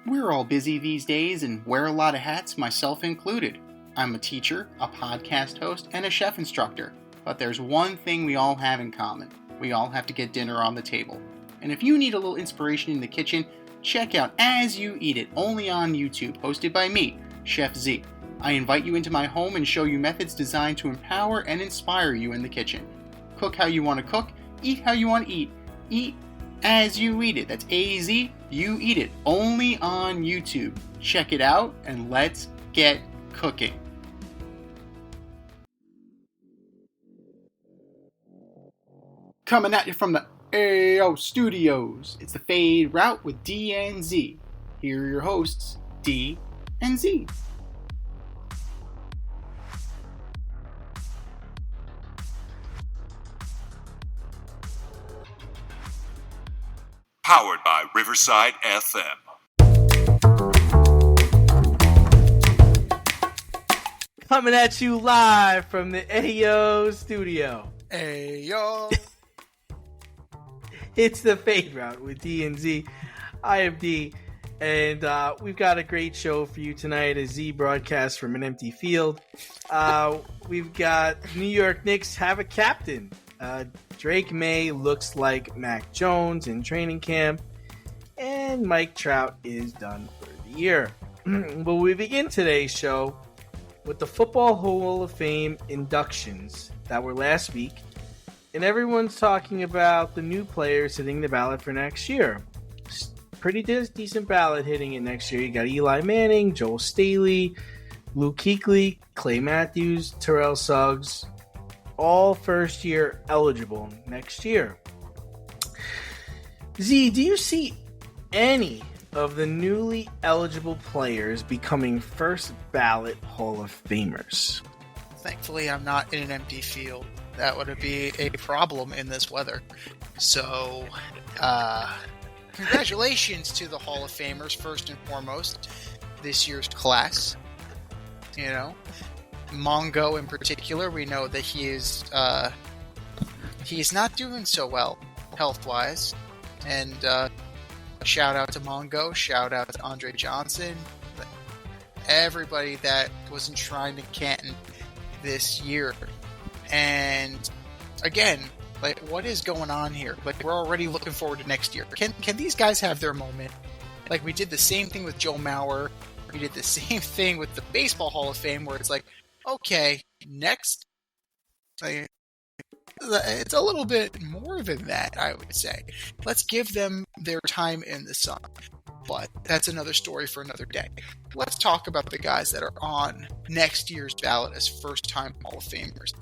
We're all busy these days and wear a lot of hats, myself included. I'm a teacher, a podcast host, and a chef instructor. But there's one thing we all have in common. We all have to get dinner on the table. And if you need a little inspiration in the kitchen, check out As You Eat It, only on YouTube, hosted by me, Chef Z. I invite you into my home and show you methods designed to empower and inspire you in the kitchen. Cook how you want to cook, eat how you want to eat. Eat as you eat it. That's A-Z, you eat it. Only on YouTube. Check it out and let's get cooking. Coming at you from the AO Studios, it's the Fade Route with D and Z. Here are your hosts, D and Z. Powered by Riverside FM. Coming at you live from the AO Studio. Ayo. It's the Fade Route with D and Z. I am D, and we've got a great show for you tonight. A Z broadcast from an empty field. We've got New York Knicks have a captain. Drake May looks like Mac Jones in training camp, and Mike Trout is done for the year. But we begin today's show with the Football Hall of Fame inductions that were last week, and everyone's talking about the new players hitting the ballot for next year. Pretty decent ballot hitting it next year. You got Eli Manning, Joel Staley, Luke Kuechly, Clay Matthews, Terrell Suggs, all first year eligible next year. Z, do you see any of the newly eligible players becoming first ballot Hall of Famers? Thankfully, I'm not in an empty field. That would be a problem in this weather. So, congratulations to the Hall of Famers, first and foremost, this year's class. You know, Mongo in particular, we know that he's not doing so well health-wise. And shout out to Mongo, shout out to Andre Johnson, everybody that was enshrined in Canton this year. And again, like, what is going on here? Like, we're already looking forward to next year. Can these guys have their moment? Like, we did the same thing with Joe Mauer. We did the same thing with the Baseball Hall of Fame, where it's like, okay, next. Like, it's a little bit more than that, I would say. Let's give them their time in the sun. But that's another story for another day. Let's talk about the guys that are on next year's ballot as first-time Hall of Famers.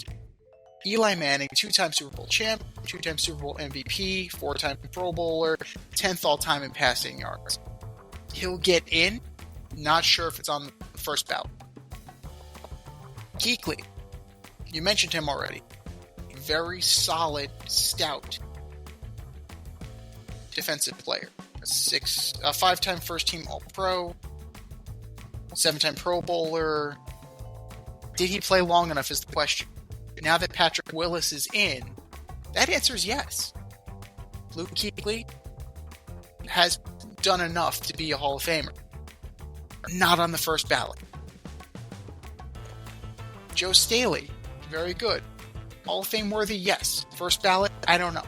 Eli Manning, two-time Super Bowl champ, two-time Super Bowl MVP, four-time Pro Bowler, 10th all-time in passing yards. He'll get in. Not sure if it's on the first ballot. Kuechly, you mentioned him already. Very solid, stout defensive player. A five-time first-team All-Pro, seven-time Pro Bowler. Did he play long enough is the question. Now that Patrick Willis is in, that answer is yes. Luke Kuechly has done enough to be a Hall of Famer. Not on the first ballot. Joe Staley, very good. Hall of Fame worthy, yes. First ballot, I don't know.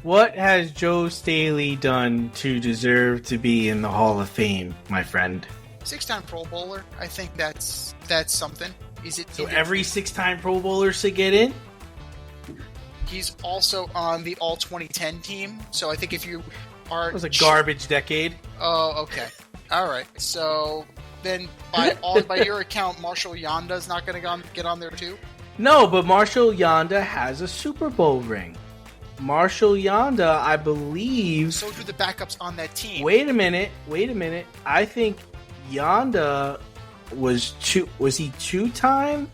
What has Joe Staley done to deserve to be in the Hall of Fame, my friend? Six-time Pro Bowler, I think that's something. Every six-time Pro Bowler should get in? He's also on the All-2010 team, so I think if you are... It was a garbage decade. Oh, okay. All right. So then, by your account, Marshall Yanda's not going to get on there too? No, but Marshall Yanda has a Super Bowl ring. Marshall Yanda, I believe... So do the backups on that team. Wait a minute. I think Yanda was he two-time?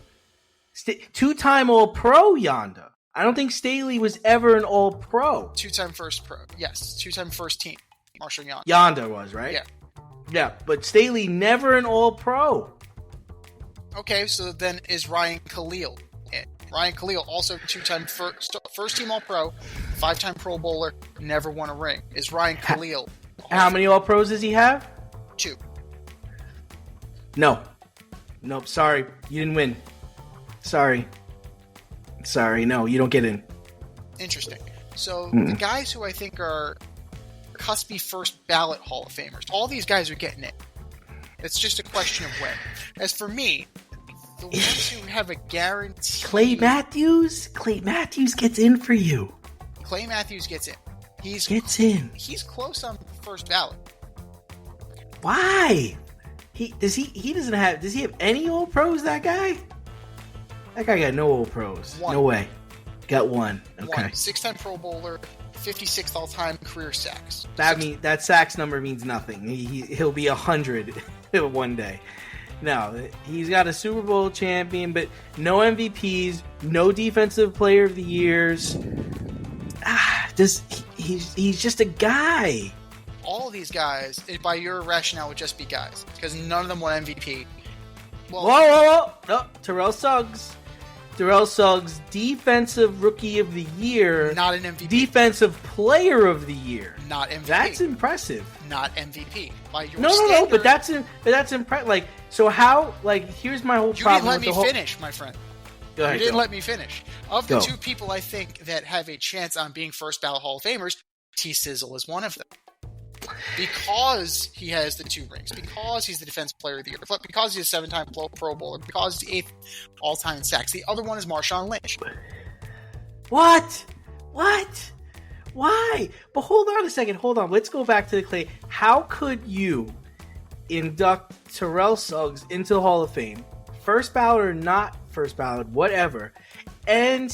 Two-time All-Pro Yanda. I don't think Staley was ever an All-Pro. Two-time first pro. Yes, two-time first team. Marshall Yanda. Yanda was, right? Yeah. Yeah, but Staley never an All-Pro. Okay, so then is Ryan Khalil in? Ryan Khalil, also two-time first team All-Pro, 5-time Pro Bowler, never won a ring. Is Ryan Khalil? How many All-Pros does he have? 2. No. Nope, sorry. You didn't win. Sorry, no, you don't get in. Interesting. So the guys who I think are cuspy first ballot Hall of Famers, all these guys are getting in. It's just a question of when. As for me, the ones who have a guarantee... Clay Matthews gets in for you. Clay Matthews gets in. He's close on the first ballot. Why? Does he have any All Pros, that guy? That guy got no All Pros. One. No way. Got one. Okay. 6-time Pro Bowler, 56th all-time career sacks. That sacks number means nothing. He'll be 100 one day. No, he's got a Super Bowl champion, but no MVPs, no Defensive Player of the Years. He's just a guy. All of these guys, by your rationale, would just be guys because none of them won MVP. Well, Whoa! No, Terrell Suggs, Defensive Rookie of the Year, not an MVP. Defensive Player of the Year, not MVP. That's impressive. Not MVP. By your No, standard, but that's impressive. Like, so how? Like, here's my whole problem. You didn't let me finish, my friend. Go ahead, you didn't let me finish. Of the Go. 2 people I think that have a chance on being first ballot Hall of Famers, T-Sizzle is one of them. Because he has the 2 rings, because he's the Defensive Player of the Year, because he's a 7-time Pro Bowler, because he's 8th all-time in sacks. The other one is Marshawn Lynch. What? Why? But hold on a second. Hold on. Let's go back to the Clay. How could you induct Terrell Suggs into the Hall of Fame, first ballot or not first ballot, whatever, and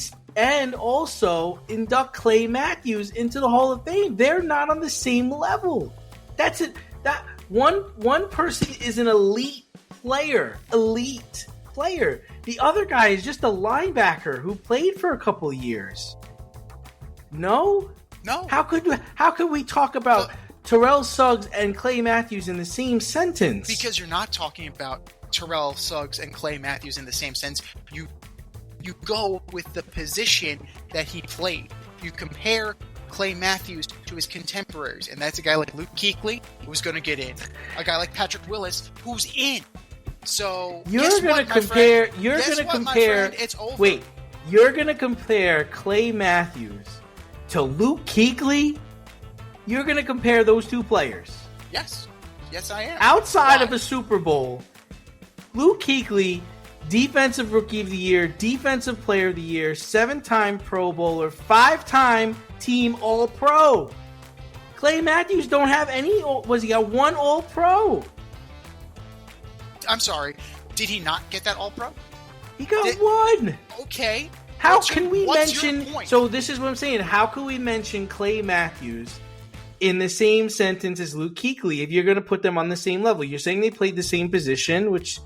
also induct Clay Matthews into the Hall of Fame? They're not on the same level. That's it. That one person is an elite player. The other guy is just a linebacker who played for a couple of years. No. How could we talk about Terrell Suggs and Clay Matthews in the same sentence? Because you're not talking about Terrell Suggs and Clay Matthews in the same sense. You go with the position that he played. You compare Clay Matthews to his contemporaries, and that's a guy like Luke Kuechly, who's going to get in. A guy like Patrick Willis, who's in. So you're going to compare. It's over. Wait, you're going to compare Clay Matthews to Luke Kuechly? You're going to compare those 2 players? Yes, I am. Outside of a Super Bowl, Luke Kuechly, Defensive Rookie of the Year, Defensive Player of the Year, 7-time Pro Bowler, 5-time Team All-Pro. Clay Matthews don't have any. He got 1 All-Pro? I'm sorry. Did he not get that All-Pro? He got 1. Okay. How can we what's mention? your point? So this is what I'm saying. How can we mention Clay Matthews in the same sentence as Luke Kuechly if you're going to put them on the same level? You're saying they played the same position, which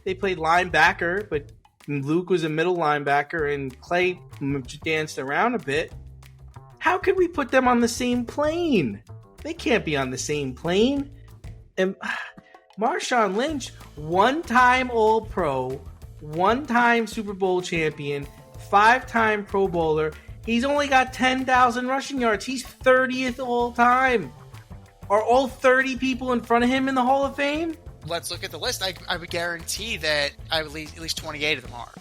they played linebacker, but Luke was a middle linebacker and Clay danced around a bit. How could we put them on the same plane? They can't be on the same plane. And Marshawn Lynch, 1-time All-Pro, 1-time Super Bowl champion, 5-time Pro Bowler. He's only got 10,000 rushing yards. He's 30th all time. Are all 30 people in front of him in the Hall of Fame? Let's look at the list. I would guarantee that at least 28 of them are.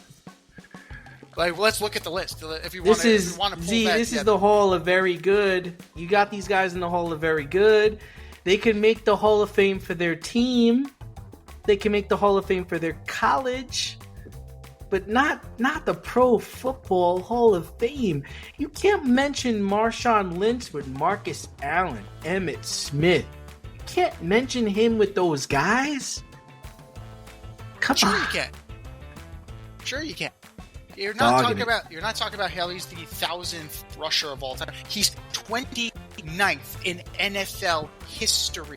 Like, let's look at the list. If you want to pull that this together. is the Hall of Very Good. You got these guys in the Hall of Very Good. They can make the Hall of Fame for their team. They can make the Hall of Fame for their college. But not the Pro Football Hall of Fame. You can't mention Marshawn Lynch with Marcus Allen, Emmitt Smith. You can't mention him with those guys. Come on. Sure you can. You're not talking about how he's the 1,000th rusher of all time. He's 29th in NFL history.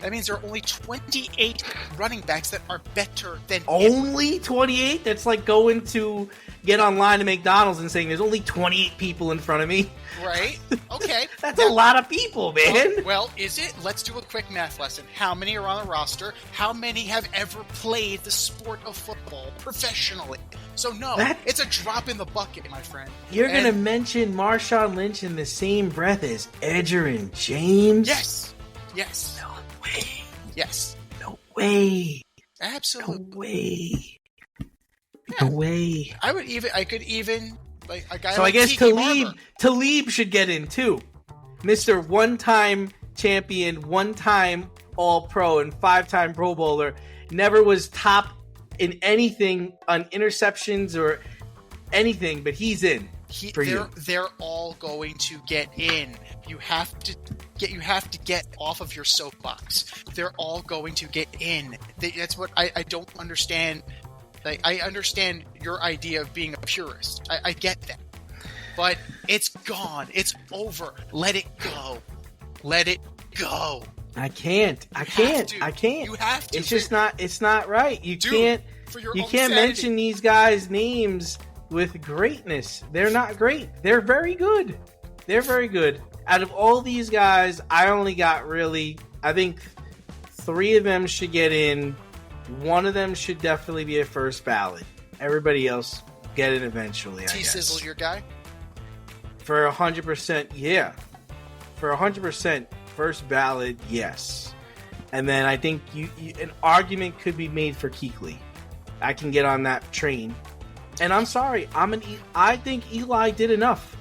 That means there are only 28 running backs that are better than him. Only 28? That's like going to get online to McDonald's and saying there's only 28 people in front of me. Right? Okay. That's a lot of people, man. Well, is it? Let's do a quick math lesson. How many are on the roster? How many have ever played the sport of football professionally? So no, it's a drop in the bucket, my friend. You're going to mention Marshawn Lynch in the same breath as Edgerrin James? Yes. No way. Yes. No way. Absolutely. No way. No way. I could even like a guy. So like I guess Tiki Talib should get in too. Mr. One-time champion, one-time All-Pro, and 5-time Pro Bowler. Never was top in anything on interceptions or anything, but he's in. They're all going to get in. You have to get off of your soapbox. They're all going to get in. That's what I don't understand. Like, I understand your idea of being a purist. I get that. But it's gone. It's over. Let it go. Let it go. I can't. You have to. It's just not. It's not right. You can't sanity. mention these guys' names with greatness. They're not great. They're very good. Out of all these guys, I only got I think 3 of them should get in. One of them should definitely be a first ballot. Everybody else get in eventually, I guess. T-Sizzle your guy? For 100%, yeah. For 100%, first ballot, yes. And then I think an argument could be made for Kuechly. I can get on that train. And I'm sorry, I think Eli did enough.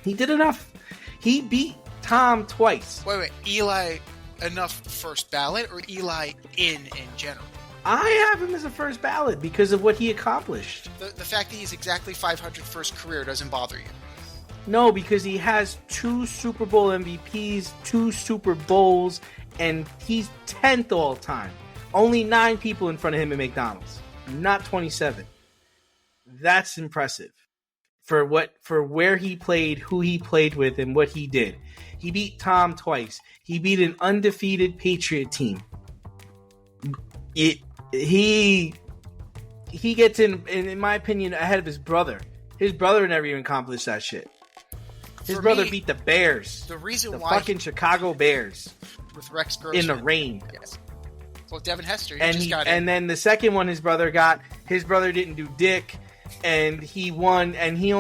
He did enough. He beat Tom twice. Wait. Eli enough first ballot or Eli in general? I have him as a first ballot because of what he accomplished. The fact that he's exactly 500 first career doesn't bother you? No, because he has 2 Super Bowl MVPs, 2 Super Bowls, and he's 10th all time. Only 9 people in front of him at McDonald's, not 27. That's impressive for where he played, who he played with, and what he did. He beat Tom twice. He beat an undefeated Patriot team. He gets in my opinion, ahead of his brother. His brother never even accomplished that shit. His brother beat the Bears. The reason the why fucking Chicago Bears with Rex Grossman in the rain. Yes. Well, Devin Hester, and then the second one his brother didn't do dick, and he won. And he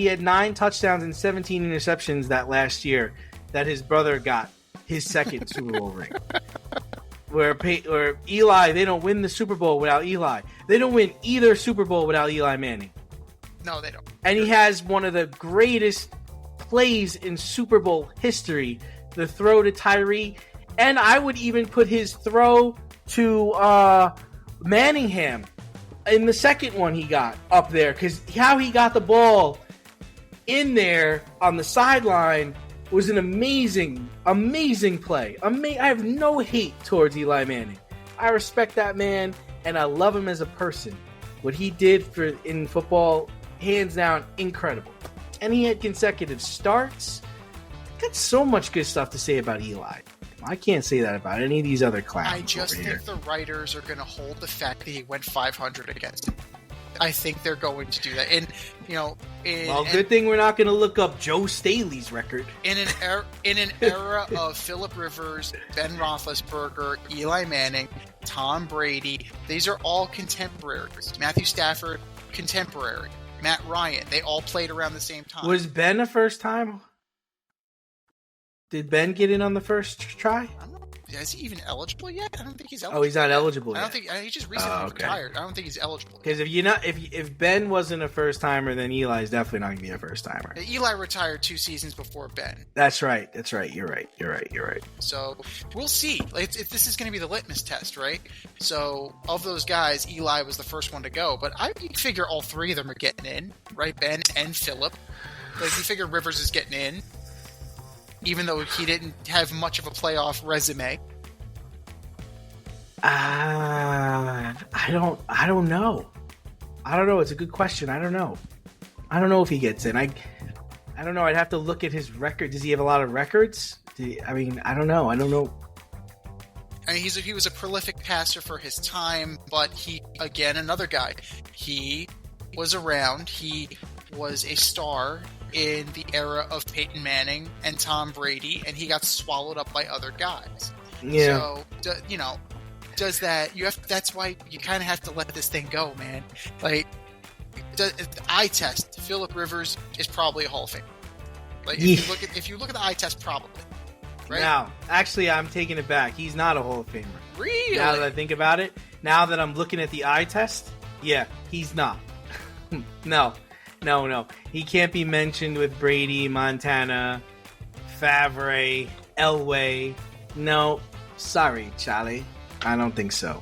had 9 touchdowns and 17 interceptions that last year. That his brother got his second Super Bowl ring. Where Eli, they don't win the Super Bowl without Eli. They don't win either Super Bowl without Eli Manning. No, they don't. And he has one of the greatest plays in Super Bowl history, the throw to Tyree. And I would even put his throw to Manningham in the second one he got up there. Because how he got the ball in there on the sideline was an amazing play. I have no hate towards Eli Manning. I respect that man, and I love him as a person. What he did in football, hands down, incredible. And he had consecutive starts. Got so much good stuff to say about Eli. I can't say that about any of these other clowns. I just think the writers are going to hold the fact that he went 500 against him. I think they're going to do that. And, good thing we're not going to look up Joe Staley's record. In an era of Phillip Rivers, Ben Roethlisberger, Eli Manning, Tom Brady, these are all contemporaries. Matthew Stafford, contemporary. Matt Ryan, they all played around the same time. Was Ben a first time? Did Ben get in on the first try? Is he even eligible yet? I don't think he's eligible. Oh, he's not eligible yet. I don't think he just recently retired. I don't think he's eligible. Because if Ben wasn't a first timer, then Eli's definitely not going to be a first timer. Eli retired 2 seasons before Ben. That's right. You're right. So we'll see. This is going to be the litmus test, right? So of those guys, Eli was the first one to go, but I figure all 3 of them are getting in, right? Ben and Phillip. Like you figure Rivers is getting in. Even though he didn't have much of a playoff resume. I don't know. It's a good question. I don't know if he gets in. I don't know. I'd have to look at his record. Does he have a lot of records? I don't know. I mean, he was a prolific passer for his time, but another guy. He was around. He was a star in the era of Peyton Manning and Tom Brady, and he got swallowed up by other guys. Yeah. So, does that... That's why you kind of have to let this thing go, man. Like, the eye test, Phillip Rivers is probably a Hall of Famer. Like, if you look at the eye test, probably. Right? Now, actually, I'm taking it back. He's not a Hall of Famer. Really? Now that I think about it, now that I'm looking at the eye test, yeah, he's not. No. He can't be mentioned with Brady, Montana, Favre, Elway. No, sorry, Charlie. I don't think so.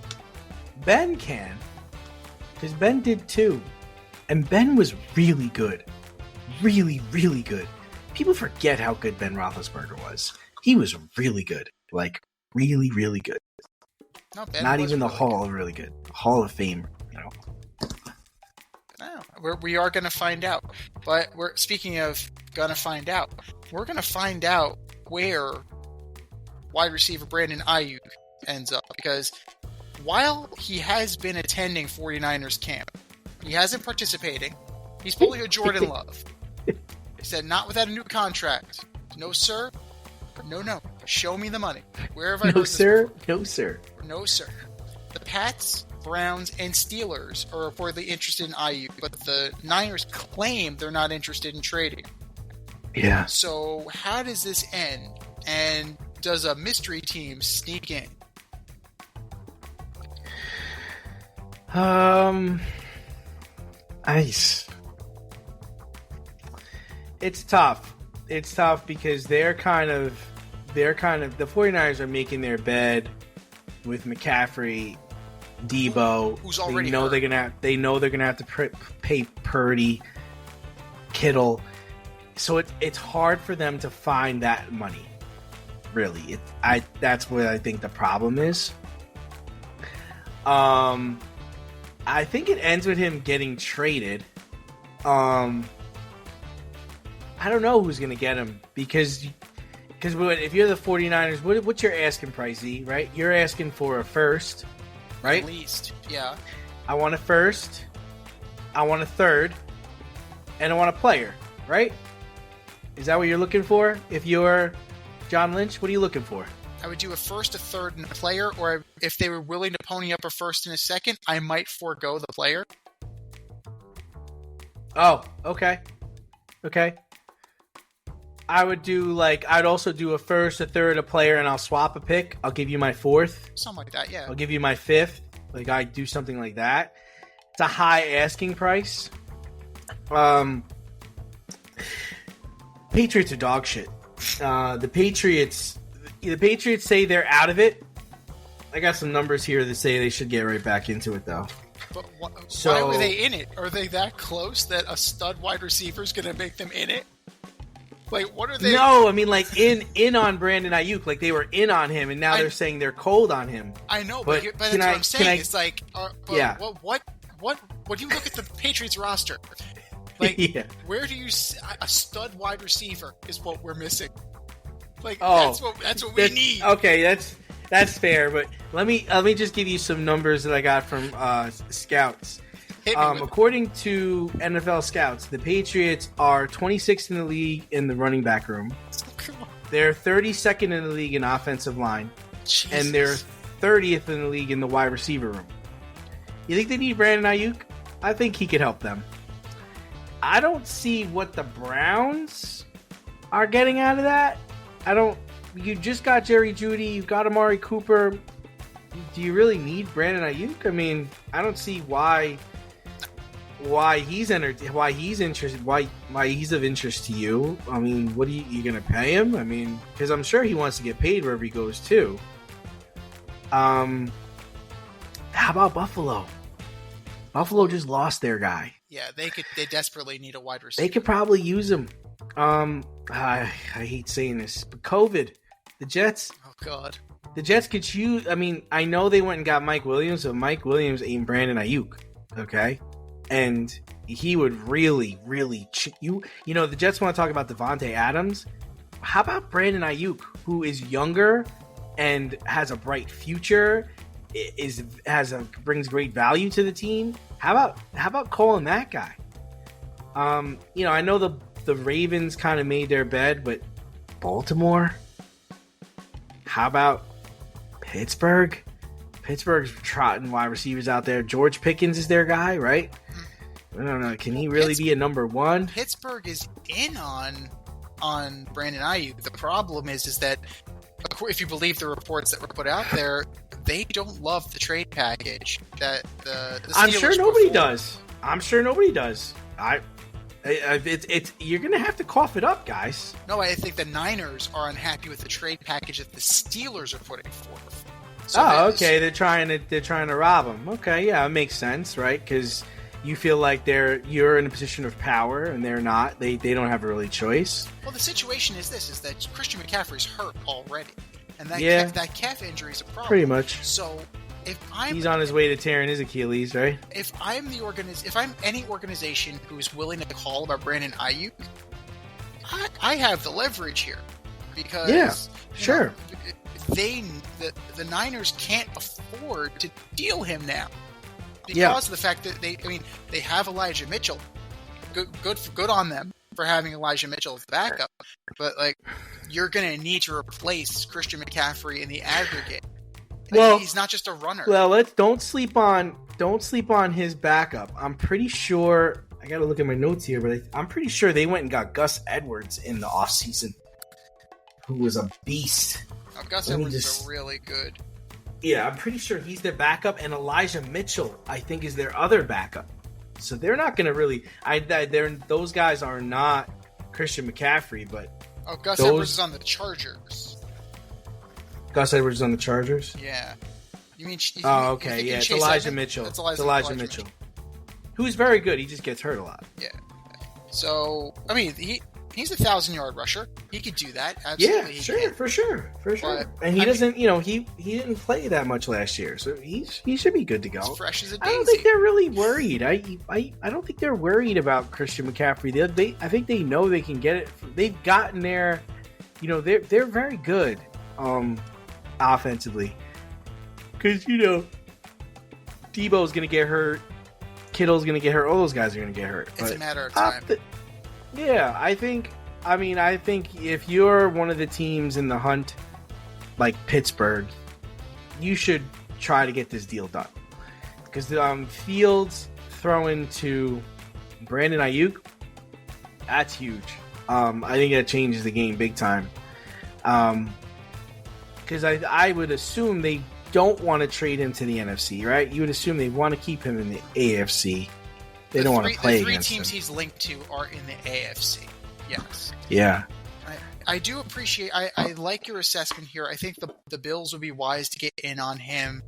Ben can, because Ben did too. And Ben was really good. Really, really good. People forget how good Ben Roethlisberger was. He was really good. Like, really, really good. No, Ben Not was even the really Hall good. of really good. Hall of Fame, you know. No, we are going to find out. But speaking of going to find out, we're going to find out where wide receiver Brandon Aiyuk ends up. Because while he has been attending 49ers camp, he hasn't participating. He's pulling a Jordan Love. He said, not without a new contract. No, sir. No. Show me the money. Where have I heard this before? No, sir. No, sir. The Pats, Browns, and Steelers are reportedly interested in Aiyuk, but the Niners claim they're not interested in trading. Yeah. So how does this end? And does a mystery team sneak in? Ice. It's tough. It's tough because they're kind of the 49ers are making their bed with McCaffrey, Debo. Who's already they know hurt. they're gonna have to pay Purdy, Kittle. So it's hard for them to find that money. Really, that's what I think the problem is. I think it ends with him getting traded. I don't know who's going to get him because if you're the 49ers, what's your asking price, Z, right? You're asking for a first, right? At least, yeah. I want a first, I want a third, and I want a player, right? Is that what you're looking for? If you're John Lynch, what are you looking for? I would do a first, a third, and a player, or if they were willing to pony up a first and a second, I might forego the player. Oh, okay. I'd also do a first, a third, a player, and I'll swap a pick. I'll give you my fourth. Something like that, yeah. I'll give you my fifth. Like, I do something like that. It's a high asking price. Patriots are dog shit. The Patriots say they're out of it. I got some numbers here that say they should get right back into it, though. But why were they in it? Are they that close that a stud wide receiver is going to make them in it? Like, what are they? No, I mean, like, in on Brandon Aiyuk. Like, they were in on him, and now they're saying they're cold on him. I know, but that's what I'm saying. It's like, yeah. What do you look at the Patriots roster? Like, yeah. Where do you a stud wide receiver is what we're missing? Like, that's what we need. Okay, that's fair. But let me just give you some numbers that I got from scouts. According to NFL scouts, the Patriots are 26th in the league in the running back room. They're 32nd in the league in offensive line, Jesus. and they're 30th in the league in the wide receiver room. You think they need Brandon Aiyuk? I think he could help them. I don't see what the Browns are getting out of that. You just got Jerry Jeudy, you've got Amari Cooper. Do you really need Brandon Aiyuk? I mean, I don't see why he's interested, why he's of interest to you. I mean, what are you gonna pay him? I mean, because I'm sure he wants to get paid wherever he goes too. How about Buffalo? Buffalo just lost their guy. Yeah, they desperately need a wide receiver. They could probably use him. I hate saying this, but COVID, the Jets. Oh God. The Jets could use. I mean, I know they went and got Mike Williams, but Mike Williams ain't Brandon Aiyuk, okay? And he would really, really. You know, the Jets want to talk about Devontae Adams. How about Brandon Aiyuk, who is younger and has a bright future, brings great value to the team. How about calling that guy? I know the Ravens kind of made their bed, but Baltimore? How about Pittsburgh? Pittsburgh's trotting wide receivers out there. George Pickens is their guy, right? I don't know. Can he really be a number one? Pittsburgh is in on Brandon Aiyuk. The problem is that if you believe the reports that were put out there, they don't love the trade package that the I'm sure Steelers nobody put does. I'm sure nobody does. It's you're gonna have to cough it up, guys. No, I think the Niners are unhappy with the trade package that the Steelers are putting forth. So okay. They're trying to rob them. Okay, yeah, it makes sense, right? Because you feel like you're in a position of power and they're not. They don't have a really choice. Well, the situation is that Christian McCaffrey's hurt already, and that calf injury is a problem. Pretty much. So he's on his way to tearing his Achilles, right? If I'm any organization who is willing to call about Brandon Aiyuk, I have the leverage here because sure. The Niners can't afford to deal him now because of the fact that they have Elijah Mitchell. Good on them for having Elijah Mitchell as the backup, but you're going to need to replace Christian McCaffrey in the aggregate. He's not just a runner. Well, don't sleep on his backup. I'm pretty sure. I got to look at my notes here, but I'm pretty sure they went and got Gus Edwards in the offseason, who was a beast. Gus Edwards is really good. Yeah, I'm pretty sure he's their backup, and Elijah Mitchell, I think, is their other backup. So they're not going to really. Those guys are not Christian McCaffrey, but Gus Edwards is on the Chargers. Gus Edwards is on the Chargers. Yeah, you mean? Okay, yeah, it's Elijah Mitchell. It's Elijah Mitchell, who's very good. He just gets hurt a lot. Yeah. So he's a 1,000-yard rusher. He could do that. Absolutely. Yeah, sure, for sure. And he doesn't. He didn't play that much last year, so he should be good to go. As fresh as a daisy. I don't think they're really worried. I don't think they're worried about Christian McCaffrey. I think they know they can get it. They've gotten there. They're very good offensively because Debo's gonna get hurt, Kittle's gonna get hurt, all those guys are gonna get hurt. It's a matter of time. I think if you're one of the teams in the hunt, like Pittsburgh, you should try to get this deal done. Because Fields throwing to Brandon Aiyuk, that's huge. I think that changes the game big time. Because I would assume they don't want to trade him to the NFC, right? You would assume they want to keep him in the AFC. They don't want to play against him. The 3 teams he's linked to are in the AFC. Yes. Yeah. I do appreciate. I like your assessment here. I think the Bills would be wise to get in on him.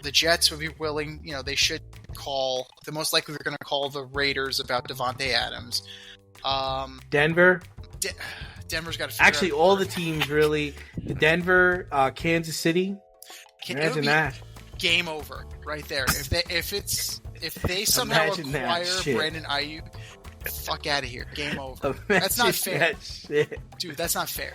The Jets would be willing. They should call. The most likely they're going to call the Raiders about Devontae Adams. Denver. Denver's got to figure actually out all the teams really. Denver, Kansas City. Imagine that. Game over right there. If they somehow acquire Brandon Aiyuk, fuck out of here. Game over. That's not fair. Dude, that's not fair.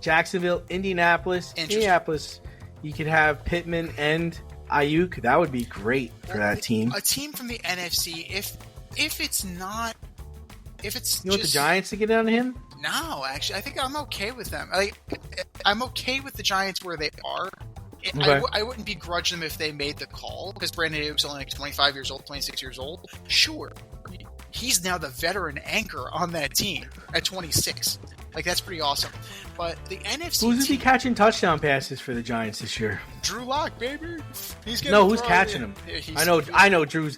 Jacksonville, Indianapolis. You could have Pittman and Aiyuk. That would be great for that team. A team from the NFC, if it's not... If it's want the Giants to get on him? No, actually. I think I'm okay with them. I'm okay with the Giants where they are. Okay. I wouldn't begrudge them if they made the call, because Brandon Aiyuk's only 25 years old, 26 years old. Sure. He's now the veteran anchor on that team at 26. That's pretty awesome. But the NFC who's he catching touchdown passes for the Giants this year? Drew Lock, baby. Who's catching him? I know Drew's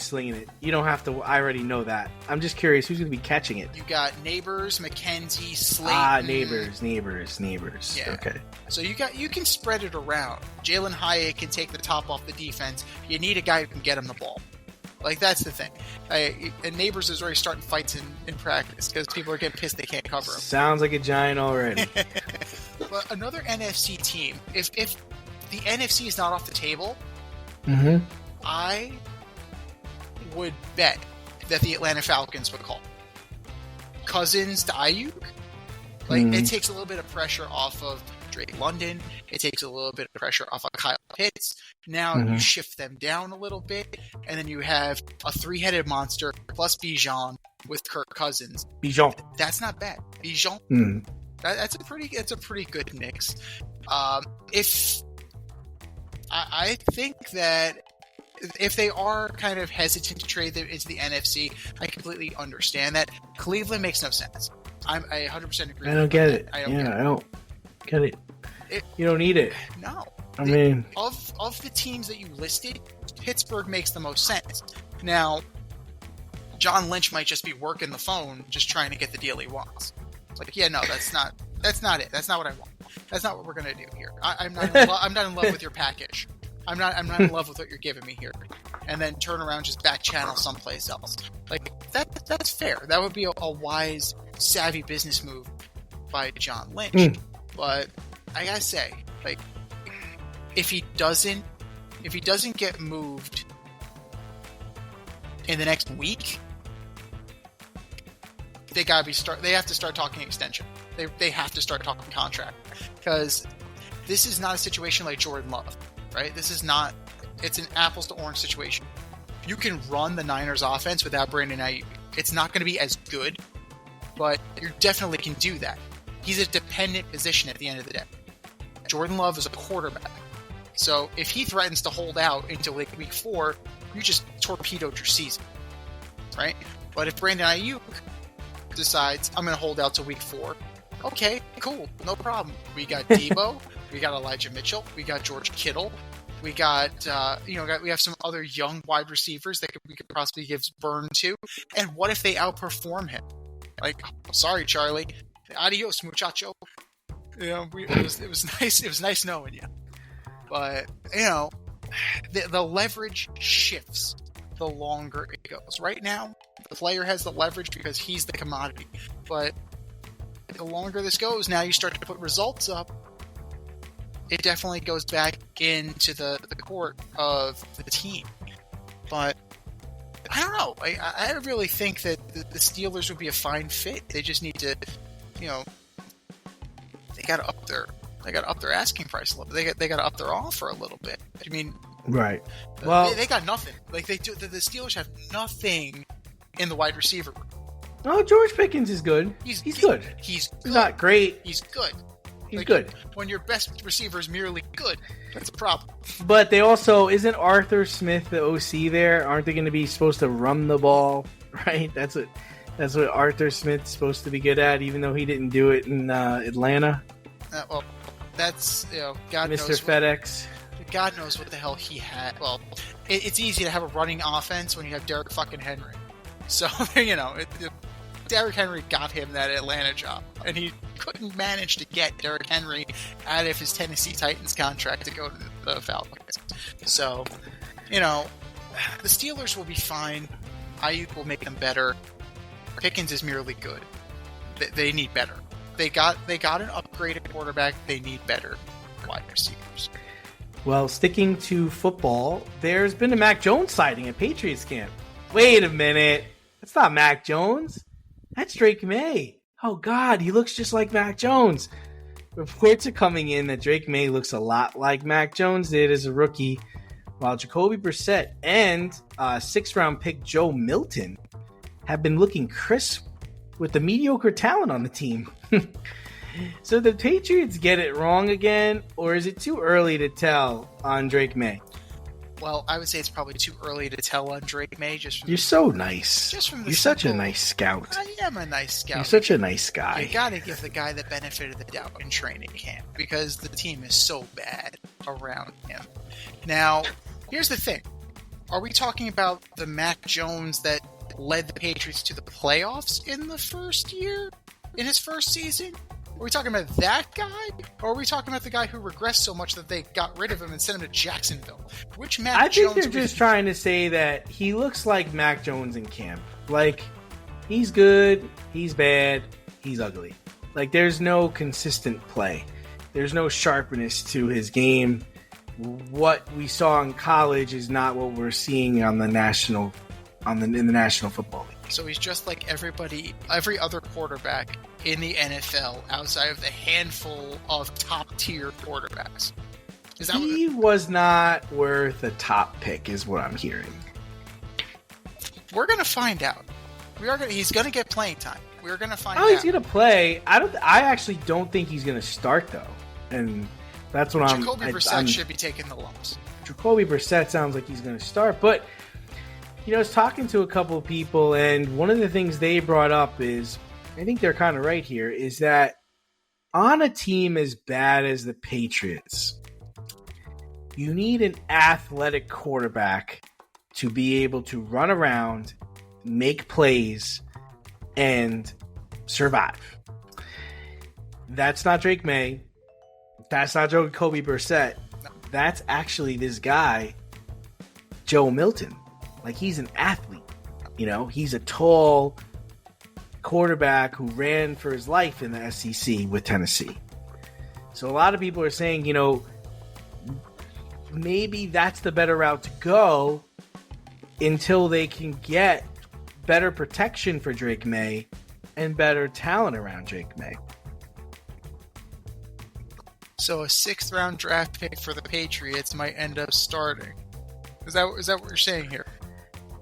slinging it. You don't have to. I already know that. I'm just curious who's going to be catching it. You got Neighbors, McKenzie, Slayton. Neighbors. Yeah. Okay. So you can spread it around. Jalen Hyatt can take the top off the defense. You need a guy who can get him the ball. That's the thing. And Neighbors is already starting fights in practice because people are getting pissed they can't cover him. Sounds like a Giant already. But another NFC team, if the NFC is not off the table, I would bet that the Atlanta Falcons would call Cousins to Aiyuk. It takes a little bit of pressure off of Drake London. It takes a little bit of pressure off of Kyle Pitts. Now you shift them down a little bit, and then you have a three-headed monster plus Bijan with Kirk Cousins. Bijan. That's not bad. Bijan. That's a pretty good mix. If I think that if they are kind of hesitant to trade them into the NFC, I completely understand that. Cleveland makes no sense. I 100% agree. I don't get it. I don't get it. You don't need it. No. I mean, of the teams that you listed, Pittsburgh makes the most sense. Now, John Lynch might just be working the phone, just trying to get the deal he wants. It's like, yeah, no, that's not it. That's not what I want. That's not what we're gonna do here. I'm not in love with your package. I'm not in love with what you're giving me here. And then turn around, just back channel someplace else. Like that's fair. That would be a wise, savvy business move by John Lynch. But I gotta say, like, if he doesn't get moved in the next week, they have to start talking extension. They have to start talking contract, because this is not a situation like Jordan Love, right? It's an apples to orange situation. You can run the Niners offense without Brandon Aiyuk. It's not going to be as good, but you definitely can do that. He's a dependent position at the end of the day. Jordan Love is a quarterback. So if he threatens to hold out until like week 4, you just torpedoed your season, right? But if Brandon Aiyuk decides, I'm going to hold out till week 4, okay, cool, no problem. We got Debo, we got Elijah Mitchell, we got George Kittle, we got, we have some other young wide receivers that we could possibly give burn to. And what if they outperform him? Like, sorry, Charlie, adios, muchacho. It was nice. It was nice knowing you. But the leverage shifts the longer it goes. Right now, the player has the leverage because he's the commodity. But the longer this goes, now you start to put results up, it definitely goes back into the court of the team. But I don't know. I really think that the Steelers would be a fine fit. They just need to, they got to up their asking price a little bit. They got to up their offer a little bit. I mean, right? Well, they got nothing. Like they do. The Steelers have nothing in the wide receiver room. Oh, George Pickens is good. He's good. He's not great. He's good. He's good. When your best receiver is merely good, that's a problem. But they also, isn't Arthur Smith the OC there? Aren't they going to be supposed to run the ball? Right? That's what Arthur Smith's supposed to be good at, even though he didn't do it in Atlanta. Well, that's God Mr. knows FedEx. God knows what the hell he had. Well, it's easy to have a running offense when you have Derrick fucking Henry. So Derrick Henry got him that Atlanta job, and he couldn't manage to get Derrick Henry out of his Tennessee Titans contract to go to the Falcons. So, the Steelers will be fine. Ayuk will make them better. Pickens is merely good. They need better. They got an upgraded quarterback. They need better wide receivers. Well, sticking to football, there's been a Mac Jones sighting at Patriots camp. Wait a minute. That's not Mac Jones. That's Drake May. Oh, God, he looks just like Mac Jones. Reports are coming in that Drake May looks a lot like Mac Jones did as a rookie, while Jacoby Brissett and 6th-round pick Joe Milton have been looking crisp with the mediocre talent on the team. So the Patriots get it wrong again, or is it too early to tell on Drake May? Well, I would say it's probably too early to tell on Drake May. You're so nice. You're such a nice scout. I am a nice scout. You're such a nice guy. You gotta give the guy the benefit of the doubt in training camp, because the team is so bad around him. Now, here's the thing. Are we talking about the Mac Jones that led the Patriots to the playoffs in the first year? In his first season? Are we talking about that guy? Or are we talking about the guy who regressed so much that they got rid of him and sent him to Jacksonville? Which Mac Jones? I think they're just trying to say that he looks like Mac Jones in camp. Like, he's good, he's bad, he's ugly. Like, there's no consistent play. There's no sharpness to his game. What we saw in college is not what we're seeing on the National Football League. So he's just like every other quarterback in the NFL outside of the handful of top-tier quarterbacks. Is that he was not worth a top pick, is what I'm hearing. We're going to find out. He's going to get playing time. We're going to find out. Oh, he's going to play. I actually don't think he's going to start, though. And that's what Jacoby Brissett should be taking the lumps. Jacoby Brissett sounds like he's going to start, but I was talking to a couple of people, and one of the things they brought up is, I think they're kind of right here, is that on a team as bad as the Patriots, you need an athletic quarterback to be able to run around, make plays, and survive. That's not Drake May. That's not Jacoby Brissett. That's actually this guy, Joe Milton. Like, he's an athlete. He's a tall quarterback who ran for his life in the SEC with Tennessee. So a lot of people are saying, maybe that's the better route to go until they can get better protection for Drake May and better talent around Drake May. So a 6th round draft pick for the Patriots might end up starting. Is that what you're saying here?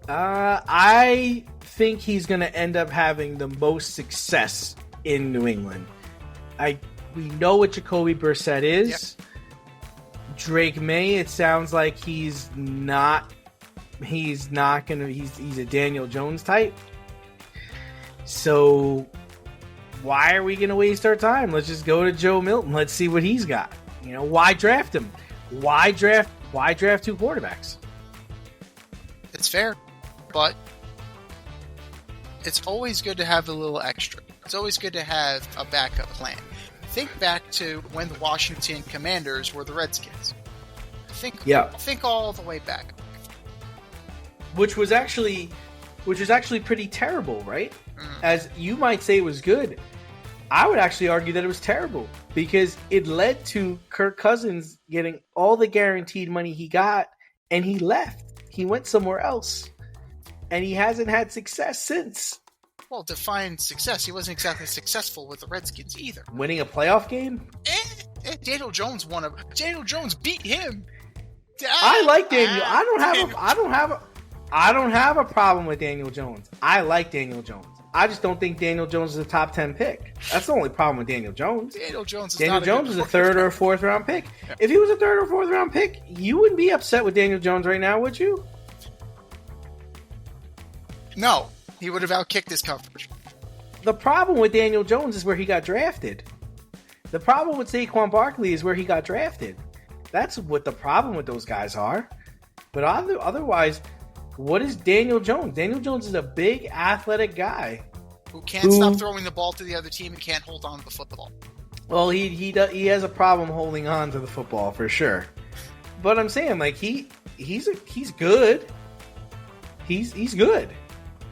I think he's going to end up having the most success in New England. We know what Jacoby Brissett is. Yep. Drake May, it sounds like he's not gonna. He's a Daniel Jones type. So why are we gonna waste our time? Let's just go to Joe Milton. Let's see what he's got. Why draft him? Why draft 2 quarterbacks? It's fair, but it's always good to have a little extra. It's always good to have a backup plan. Think back to when the Washington Commanders were the Redskins. Think all the way back. Which was actually pretty terrible, right? As you might say it was good. I would actually argue that it was terrible because it led to Kirk Cousins getting all the guaranteed money he got, and he left. He went somewhere else, and he hasn't had success since. Well, define success. He wasn't exactly successful with the Redskins either. Winning a playoff game? Daniel Jones Daniel Jones beat him. I like Daniel. I don't have a problem with Daniel Jones. I like Daniel Jones. I just don't think Daniel Jones is a top 10 pick. That's the only problem with Daniel Jones. Daniel Jones is a 3rd or 4th round pick. Yeah. If he was a 3rd or 4th round pick, you wouldn't be upset with Daniel Jones right now, would you? No, he would have outkicked his coverage. The problem with Daniel Jones is where he got drafted. The problem with Saquon Barkley is where he got drafted. That's what the problem with those guys are. But otherwise, what is Daniel Jones? Daniel Jones is a big, athletic guy who can't stop throwing the ball to the other team and can't hold on to the football. Well, he has a problem holding on to the football for sure. But I'm saying, like, he's good. He's good.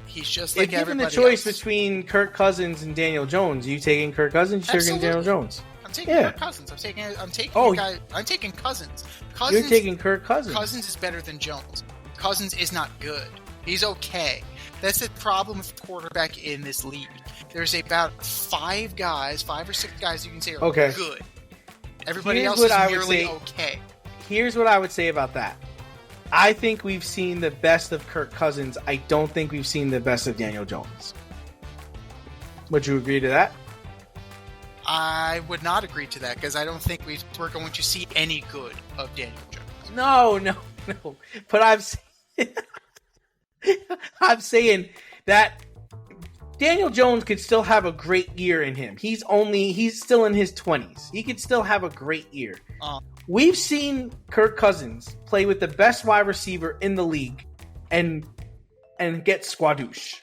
He's just like everybody else. If given the choice between Kirk Cousins and Daniel Jones, are you taking Kirk Cousins? You're taking Daniel Jones. I'm taking Kirk Cousins. I'm taking Cousins. You're taking Kirk Cousins. Cousins is better than Jones. Cousins is not good. He's okay. That's the problem with quarterback in this league. There's about 5 or 6 guys you can say are good. Everybody else is merely okay. Here's what I would say about that. I think we've seen the best of Kirk Cousins. I don't think we've seen the best of Daniel Jones. Would you agree to that? I would not agree to that because I don't think we're going to see any good of Daniel Jones. No. But I'm saying that Daniel Jones could still have a great year in him. He's still in his 20s. He could still have a great year. We've seen Kirk Cousins play with the best wide receiver in the league and get squadoosh.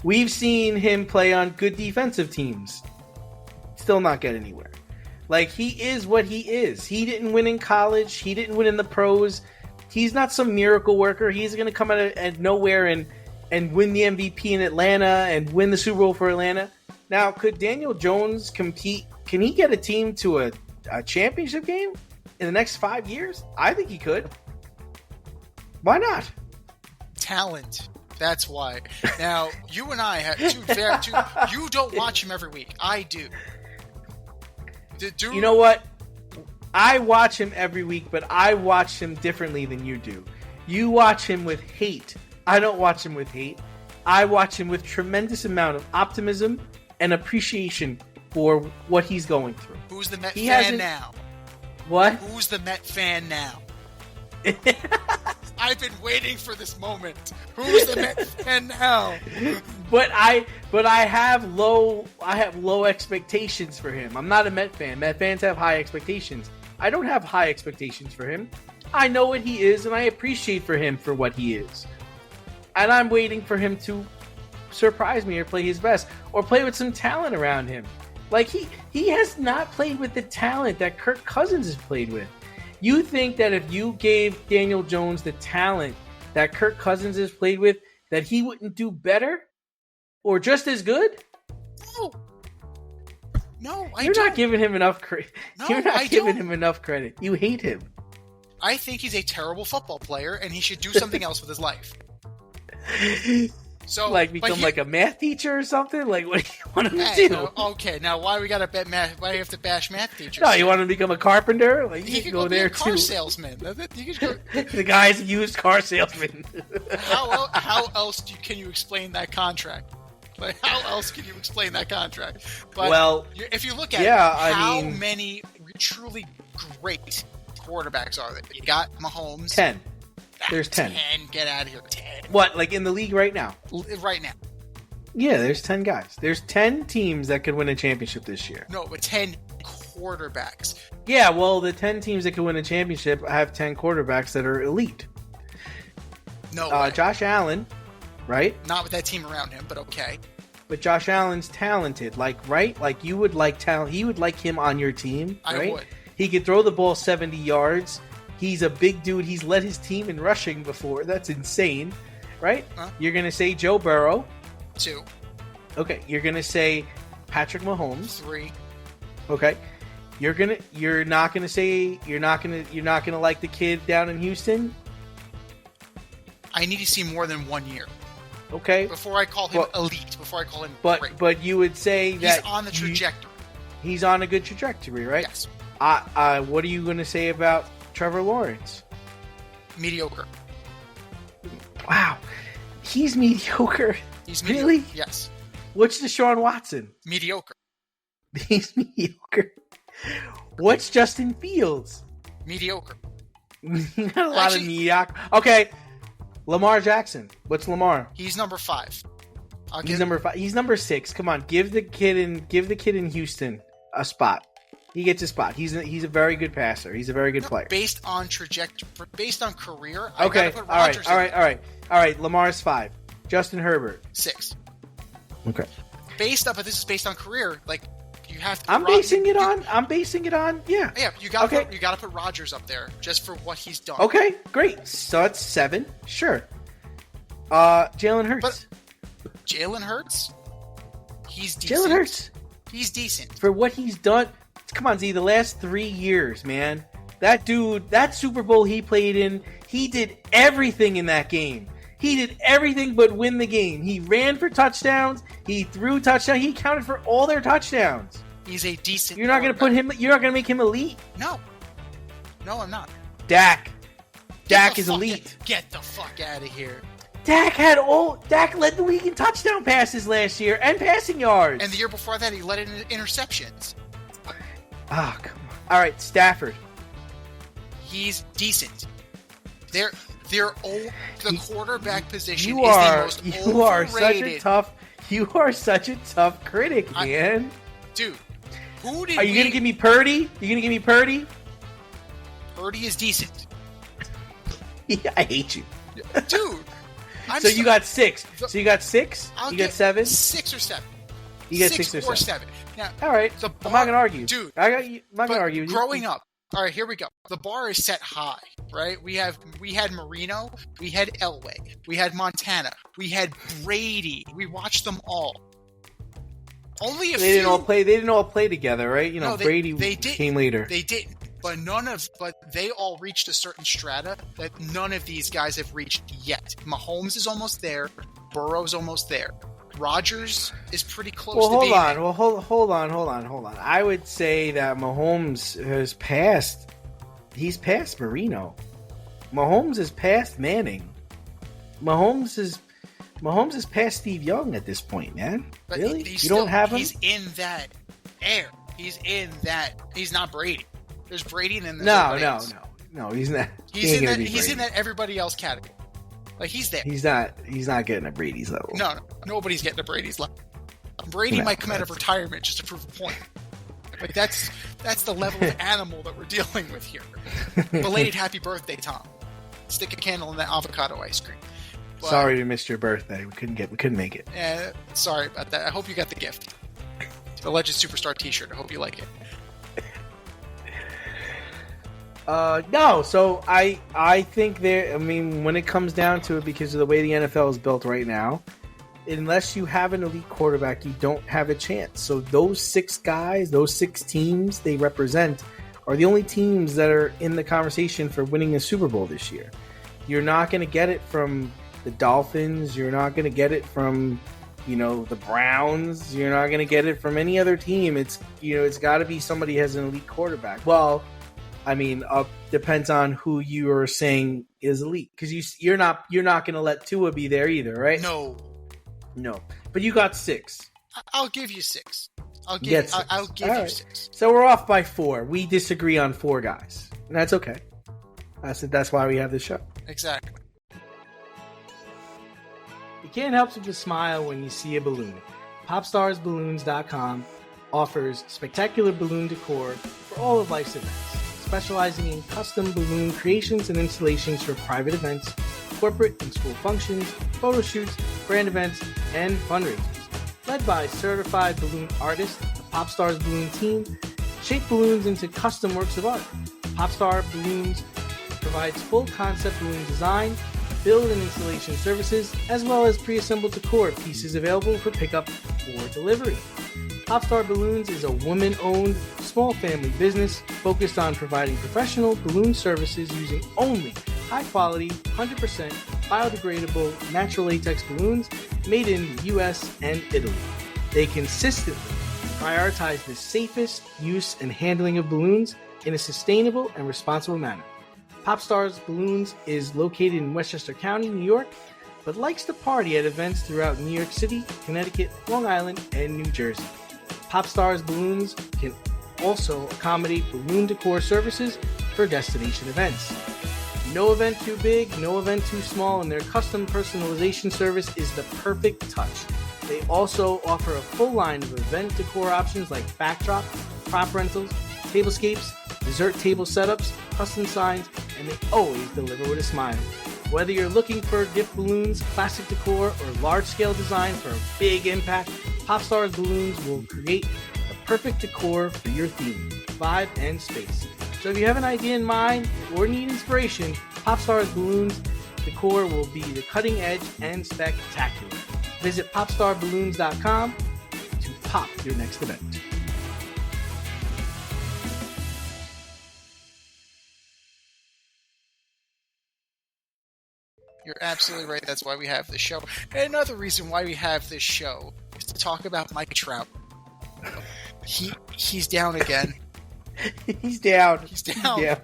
We've seen him play on good defensive teams. Still not get anywhere. Like, he is what he is. He didn't win in college. He didn't win in the pros. He's not some miracle worker. He's going to come out of nowhere and win the MVP in Atlanta and win the Super Bowl for Atlanta. Now, could Daniel Jones compete? Can he get a team to a championship game in the next 5 years? I think he could. Why not? Talent That's why. Now, you and I have you don't watch him every week. I do. You know what? I watch him every week, but I watch him differently than you do. You watch him with hate. I don't watch him with hate. I watch him with tremendous amount of optimism and appreciation for what he's going through. Who's the Met fan now? What? Who's the Met fan now? I've been waiting for this moment. Who's the Met fan now? But I have low expectations for him. I'm not a Met fan. Met fans have high expectations. I don't have high expectations for him. I know what he is, and I appreciate for him for what he is. And I'm waiting for him to surprise me or play his best or play with some talent around him. Like he has not played with the talent that Kirk Cousins has played with. You think that if you gave Daniel Jones the talent that Kirk Cousins has played with, that he wouldn't do better or just as good? No, You're not giving him enough credit. No, You're not I giving don't. him enough credit. You hate him. I think he's a terrible football player, and he should do something else with his life. So, like become like a math teacher or something? Like what do you want him to do? Okay, now why we gotta bet math? Why do you have to bash math teachers? No, you want him to become a carpenter? Like He you could can go be there a car too. salesman. You could go, The guy's a used car salesman. how else can you explain that contract? Like, how else can you explain that contract? But well, if you look at how many truly great quarterbacks are there? You got Mahomes. 10. There's 10. 10. Get out of here. 10. What, like in the league right now? Right now. Yeah, there's 10 guys. There's 10 teams that could win a championship this year. No, but 10 quarterbacks. Yeah, well, the 10 teams that could win a championship have 10 quarterbacks that are elite. No way. Josh Allen, right? Not with that team around him, but okay. But Josh Allen's talented, right? Like you would like talent. He would like him on your team, right? I would. He could throw the ball 70 yards. He's a big dude. He's led his team in rushing before. That's insane, right? You're going to say Joe Burrow. 2. Okay. You're going to say Patrick Mahomes. 3. Okay. You're not going to like the kid down in Houston? I need to see more than 1 year. Okay. Before I call him elite, before I call him great. But you would say that he's on the trajectory. He's on a good trajectory, right? Yes. What are you going to say about Trevor Lawrence? Mediocre. Wow. He's mediocre. He's really? Mediocre. Yes. What's Deshaun Watson? Mediocre. He's mediocre. What's Justin Fields? Mediocre. Not a lot of mediocre. Okay. Lamar Jackson. What's Lamar? He's number 5. He's number 5. He's number 6. Come on, give the kid in Houston a spot. He gets a spot. He's a very good passer. He's a very good player. Based on trajectory, based on career, okay. I gotta put Rodgers All right. Lamar's 5. Justin Herbert 6. Okay. But this is based on career. Like you have to. I'm basing it on. Yeah. Yeah. You gotta put Rodgers up there just for what he's done. Okay. Great. So that's 7. Sure. Jalen Hurts. But Jalen Hurts. He's decent. Jalen Hurts. He's decent for what he's done. Come on, Z. The last 3 years, man. That dude, that Super Bowl he played in, he did everything in that game. He did everything but win the game. He ran for touchdowns. He threw touchdowns. He counted for all their touchdowns. He's a decent. You're not going to put him. You're not going to make him elite. No, I'm not. Dak is elite. Get the fuck out of here. Dak led the league in touchdown passes last year and passing yards. And the year before that, he led in interceptions. Ah, come on. All right, Stafford. He's decent. They're old. The quarterback position is the most overrated. You are such a tough critic, man. Dude, who did? Are you gonna give me Purdy? Purdy is decent. Yeah, I hate you, dude. You got 6. So you got 6. You got 7. 6 or 7. You got 6 or 7. Now, all right. I'm not gonna argue, dude. I'm not gonna argue. Growing up, all right, here we go. The bar is set high, right? We had Marino, we had Elway, we had Montana, we had Brady. We watched them all. They didn't all play together, right? Brady came later. They didn't. but they all reached a certain strata that none of these guys have reached yet. Mahomes is almost there. Burrow's almost there. Rodgers is pretty close to being there. Hold on. I would say that Mahomes has passed. He's past Marino. Mahomes is past Manning. Mahomes is past Steve Young at this point, man. But really? He's you don't have him? He's in that air. He's not Brady. There's Brady and then there's No, he's not. He's in that everybody else category. Like, he's there. He's not getting to Brady's level. No, nobody's getting to Brady's level. Brady might come out of retirement just to prove a point. Like, that's the level of animal that we're dealing with here. Belated happy birthday, Tom. Stick a candle in that avocado ice cream. But, sorry we missed your birthday. We couldn't make it. Sorry about that. I hope you got the gift. The Legend Superstar T-shirt. I hope you like it. No. So I think when it comes down to it, because of the way the NFL is built right now, unless you have an elite quarterback, you don't have a chance. So those 6 guys, those 6 teams they represent, are the only teams that are in the conversation for winning the Super Bowl this year. You're not going to get it from the Dolphins. You're not going to get it from, the Browns. You're not going to get it from any other team. It's got to be somebody who has an elite quarterback. Well, depends on who you are saying is elite, because you're not going to let Tua be there either, right? No. But you got 6. I'll give you 6. I'll give you 6. So we're off by 4. We disagree on 4 guys, and that's okay. That's why we have this show. Exactly. You can't help but just smile when you see a balloon. PopstarsBalloons.com offers spectacular balloon decor for all of life's events, specializing in custom balloon creations and installations for private events, corporate and school functions, photo shoots, brand events, and fundraisers. Led by certified balloon artists, the Popstars Balloon team shape balloons into custom works of art. Popstar Balloons provides full concept balloon design, build and installation services, as well as pre-assembled decor pieces available for pickup or delivery. Popstar Balloons is a woman-owned, small family business focused on providing professional balloon services using only high-quality, 100% biodegradable natural latex balloons made in the U.S. and Italy. They consistently prioritize the safest use and handling of balloons in a sustainable and responsible manner. Popstars Balloons is located in Westchester County, New York, but likes to party at events throughout New York City, Connecticut, Long Island, and New Jersey. Popstars Balloons can also accommodate balloon decor services for destination events. No event too big, no event too small, and their custom personalization service is the perfect touch. They also offer a full line of event decor options like backdrop, prop rentals, tablescapes, dessert table setups, custom signs, and they always deliver with a smile. Whether you're looking for gift balloons, classic decor, or large-scale design for a big impact, Popstars Balloons will create the perfect decor for your theme, vibe, and space. So if you have an idea in mind or need inspiration, Popstars Balloons decor will be the cutting edge and spectacular. Visit popstarballoons.com to pop your next event. You're absolutely right. That's why we have this show. And another reason why we have this show is to talk about Mike Trout. He's down again. He's down. He's down.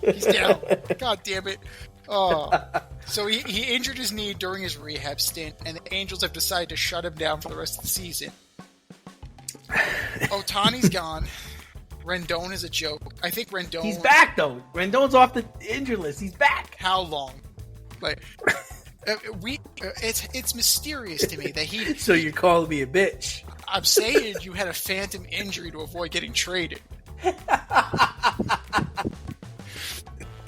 He's down. God damn it. Oh. So he injured his knee during his rehab stint, and the Angels have decided to shut him down for the rest of the season. Ohtani's gone. Rendon is a joke. I think Rendon... He's back, though. Rendon's off the injured list. He's back. How long? Like, it's mysterious to me that he... So you're calling me a bitch. I'm saying you had a phantom injury to avoid getting traded.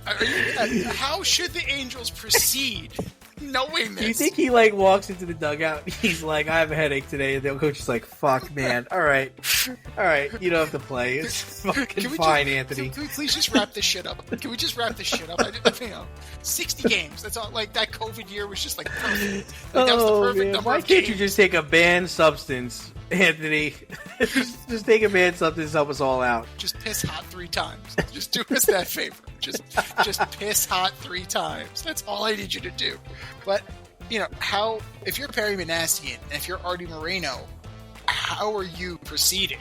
How should the Angels proceed knowing this? Do you think he walks into the dugout and he's like, I have a headache today, and the coach is like, fuck, man, all right, you don't have to play, it's fucking fine, Anthony. Can we please just wrap this shit up? Can we just wrap this shit up? 60 games, that's all. Like, that COVID year was just perfect. That was the perfect number Why of can't games. you just take a banned substance Anthony. just take a man something to help us all out. Just piss hot 3 times. Just do us that favor. Just piss hot 3 times. That's all I need you to do. But, if you're Perry Manassian and if you're Artie Moreno, how are you proceeding?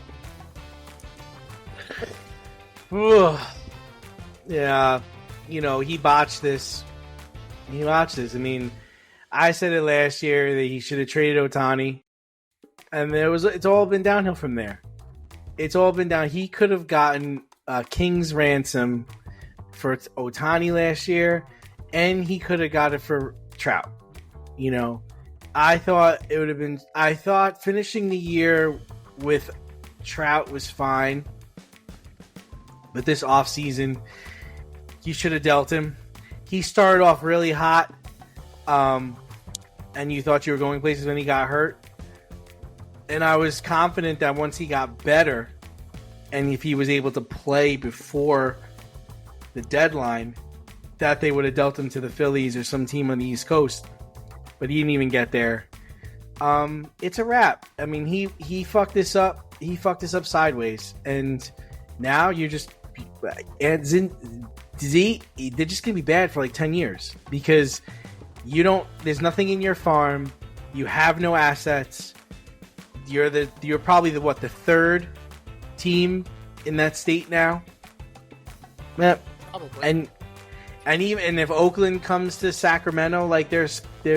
Yeah, he botched this. I mean, I said it last year that he should have traded Ohtani, and it's all been downhill from there. It's all been down. He could have gotten a king's ransom for Ohtani last year, and he could have got it for Trout. I thought it would have been. I thought finishing the year with Trout was fine, but this offseason, you should have dealt him. He started off really hot, and you thought you were going places when he got hurt. And I was confident that once he got better, and if he was able to play before the deadline, that they would have dealt him to the Phillies or some team on the East Coast. But he didn't even get there. It's a wrap. I mean, he fucked this up. He fucked this up sideways, and now you're just they're just gonna be bad for like 10 years because there's nothing in your farm. You have no assets. You're probably the third team in that state now. Yeah, probably. And even if Oakland comes to Sacramento, like they're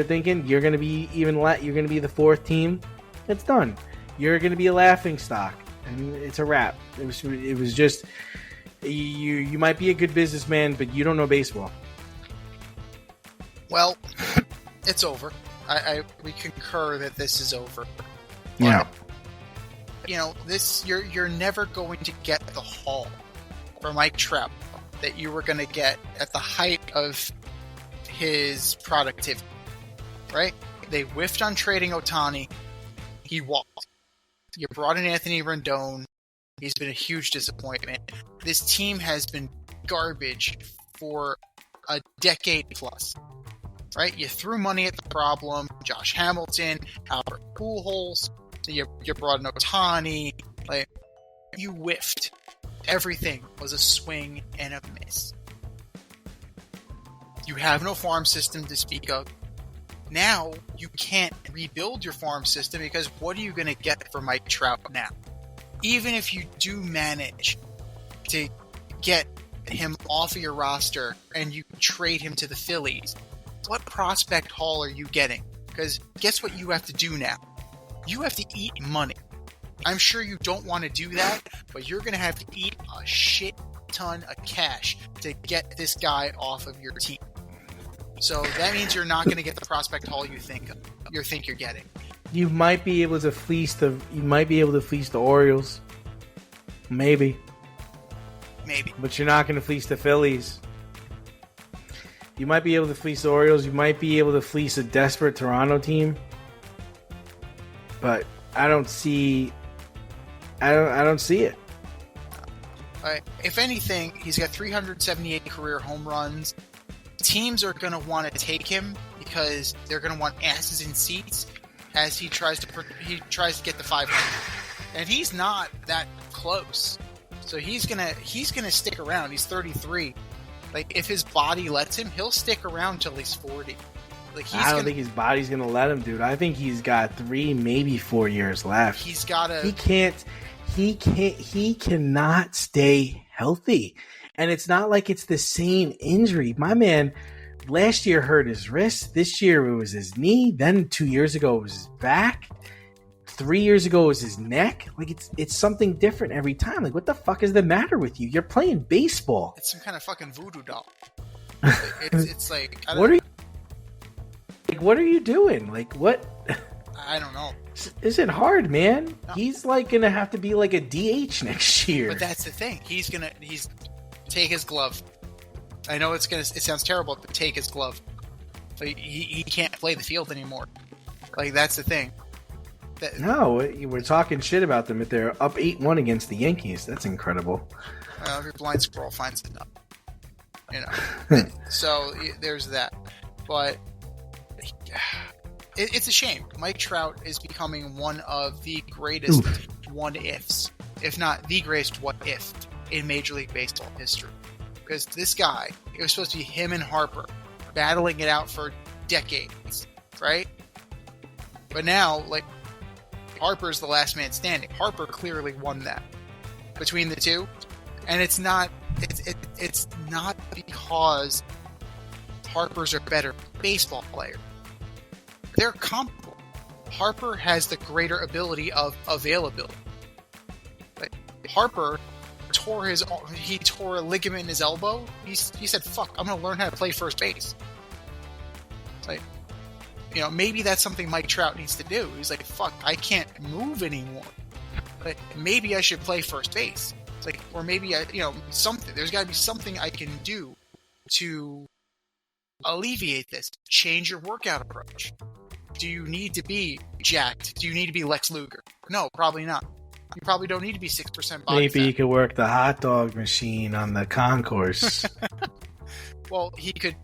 thinking you're gonna be you're gonna be the 4th team, it's done. You're gonna be a laughing stock, and it's a wrap. It was just you might be a good businessman, but you don't know baseball. Well, it's over. We concur that this is over. Yeah. This you're never going to get the haul for Mike Trout that you were going to get at the height of his productivity, right? They whiffed on trading Ohtani. He walked. You brought in Anthony Rendon. He's been a huge disappointment. This team has been garbage for a decade plus, right? You threw money at the problem. Josh Hamilton, Albert Pujols. You brought in Ohtani. Like, you whiffed. Everything was a swing and a miss. You have no farm system to speak of. Now, you can't rebuild your farm system because what are you going to get for Mike Trout now? Even if you do manage to get him off of your roster and you trade him to the Phillies, what prospect haul are you getting? Because guess what you have to do now? You have to eat money. I'm sure you don't want to do that, but you're going to have to eat a shit ton of cash to get this guy off of your team. So that means you're not going to get the prospect haul you think you're getting. You might be able to fleece the Orioles. Maybe. But you're not going to fleece the Phillies. You might be able to fleece the Orioles. You might be able to fleece a desperate Toronto team. But I don't see it. If anything, he's got 378 career home runs. Teams are going to want to take him because they're going to want asses in seats as he tries to get the 500. And he's not that close. So he's going to stick around. He's 33. Like, if his body lets him, he'll stick around till he's 40. Like, I don't think his body's going to let him, dude. I think he's got 3, maybe 4 years left. He's got to... He cannot stay healthy. And it's not like it's the same injury. My man last year hurt his wrist. This year it was his knee. Then 2 years ago it was his back. 3 years ago it was his neck. Like, it's something different every time. Like, what the fuck is the matter with you? You're playing baseball. It's some kind of fucking voodoo doll. It's like... What are you doing? Like, what? I don't know. Is it hard, man? No. He's like gonna have to be like a DH next year. But that's the thing. He's take his glove. I know it sounds terrible, but take his glove. Like, he can't play the field anymore. Like, that's the thing. No, we're talking shit about them if they're up 8-1 against the Yankees. That's incredible. If your blind squirrel finds it enough. So there's that. But it's a shame. Mike Trout is becoming one of the greatest what-ifs, if not the greatest what-if in Major League Baseball history. Because this guy, it was supposed to be him and Harper battling it out for decades, right? But now, like, Harper's the last man standing. Harper clearly won that between the two, and it's not because Harper's a better baseball player. They're comparable. Harper has the greater ability of availability. Like, Harper tore a ligament in his elbow. He said, "Fuck, I'm gonna learn how to play first base." Like, you know, maybe that's something Mike Trout needs to do. He's like, "Fuck, I can't move anymore. But maybe I should play first base." It's like, or maybe something. There's got to be something I can do to alleviate this. Change your workout approach. Do you need to be jacked? Do you need to be Lex Luger? No, probably not. You probably don't need to be 6% body Maybe fat. you could work the hot dog machine on the concourse. Well, he could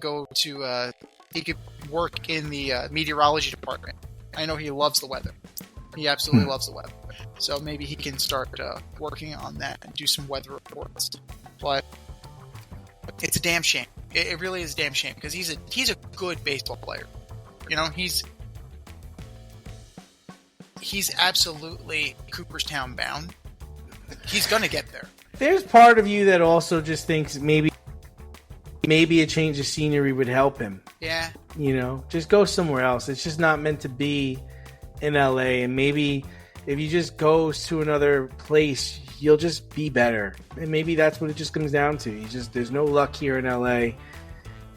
go to, he could work in the meteorology department. I know he loves the weather. He absolutely loves the weather. So maybe he can start working on that and do some weather reports. But it's a damn shame. It really is a damn shame because he's a good baseball player. You know, he's absolutely Cooperstown bound. He's gonna get there. There's part of you that also just thinks maybe a change of scenery would help him. Yeah. You know, just go somewhere else. It's just not meant to be in LA. And maybe if you just goes to another place, you'll just be better. And maybe that's what it just comes down to. There's no luck here in LA.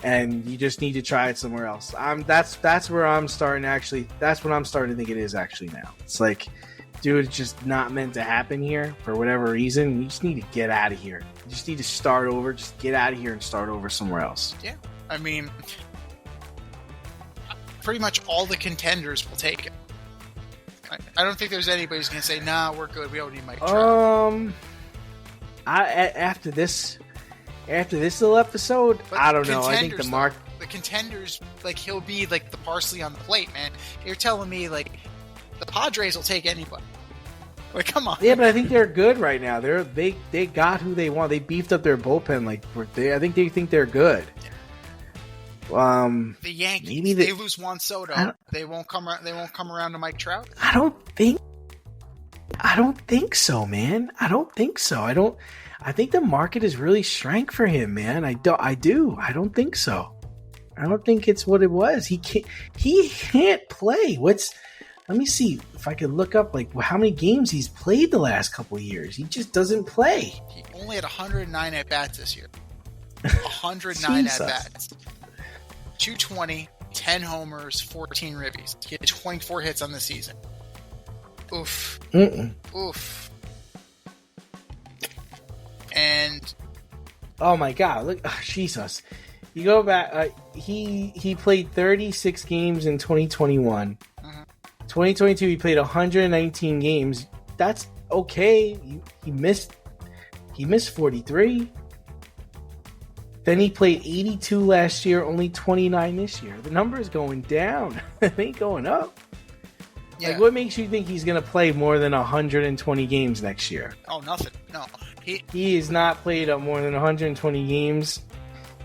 And you just need to try it somewhere else. That's where I'm starting to actually. That's what I'm starting to think it is actually now. It's like, dude, it's just not meant to happen here for whatever reason. You just need to get out of here. You just need to start over. Just get out of here and start over somewhere else. Yeah, I mean, pretty much all the contenders will take it. I don't think there's anybody who's going to say, "Nah, we're good. We don't need Mike Trout." After this little episode, But I don't know. I think the contenders, like, he'll be like the parsley on the plate, man. You're telling me like the Padres will take anybody? Like, come on. Yeah, but I think they're good right now. They got who they want. They beefed up their bullpen. I think they think they're good. The Yankees, maybe they lose Juan Soto. They won't come around to Mike Trout. I don't think so, man. I don't think so. I think the market is really shrank for him, man. I do. I don't think so. I don't think it's what it was. He can't play. Let me see if I can look up like how many games he's played the last couple of years. He just doesn't play. He only had 109 at bats this year. 109 at bats. 220, 10 homers, 14 ribbies. He had 24 hits on the season. Oof. Oof. And oh my God! Look, Jesus. You go back. He played 36 games in 2021. 2022, he played 119 games. That's okay. He missed 43. Then he played 82 last year, only 29 this year. The number is going down. It ain't going up. Yeah. Like, what makes you think he's going to play more than 120 games next year? Oh, nothing. No. He has not played more than 120 games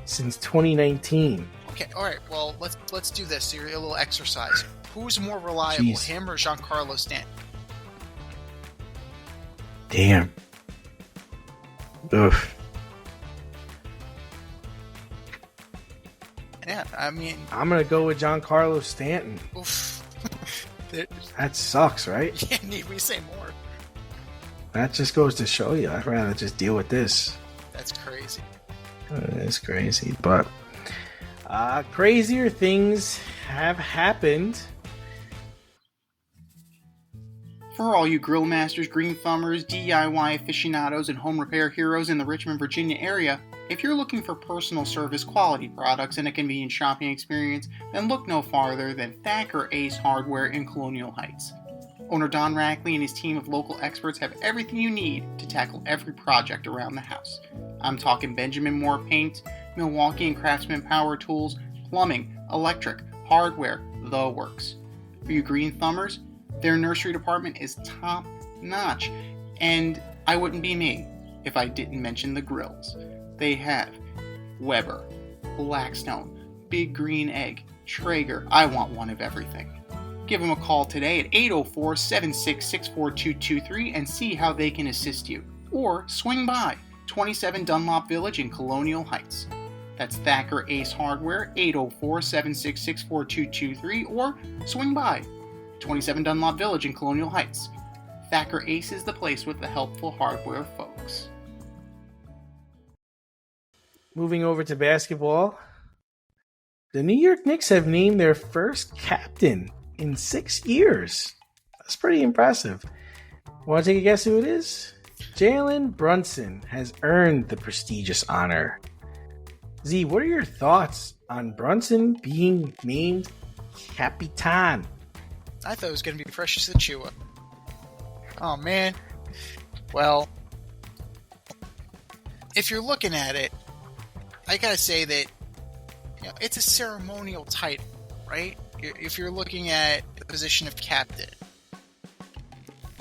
since 2019. Okay, all right. Well, let's do this. So, a little exercise. Who's more reliable, him or Giancarlo Stanton? Damn. Ugh. Yeah, I mean, I'm gonna go with Giancarlo Stanton. Oof. That sucks, right? Yeah, need we say more? That just goes to show you. I'd rather just deal with this. That's crazy. It's crazy, but crazier things have happened. For all you grill masters, green thumbers, DIY aficionados, and home repair heroes in the Richmond, Virginia area, if you're looking for personal service quality products and a convenient shopping experience, then look no farther than Thacker Ace Hardware in Colonial Heights. Owner Don Rackley and his team of local experts have everything you need to tackle every project around the house. I'm talking Benjamin Moore paint, Milwaukee and Craftsman power tools, plumbing, electric, hardware, the works. For you green thumbers, their nursery department is top notch, and I wouldn't be me if I didn't mention the grills. They have Weber, Blackstone, Big Green Egg, Traeger. I want one of everything. Give them a call today at 804-766-4223 and see how they can assist you. Or swing by 27 Dunlop Village in Colonial Heights. That's Thacker Ace Hardware, 804-766-4223, or swing by 27 Dunlop Village in Colonial Heights. Thacker Ace is the place with the helpful hardware folks. Moving over to basketball, the New York Knicks have named their first captain in 6 years. That's pretty impressive. Want to take a guess who it is? Jalen Brunson has earned the prestigious honor. Z, what are your thoughts on Brunson being named Capitan? I thought it was going to be Precious Achua. Oh, man. Well, if you're looking at it, I gotta say that it's a ceremonial title, right? If you're looking at the position of captain,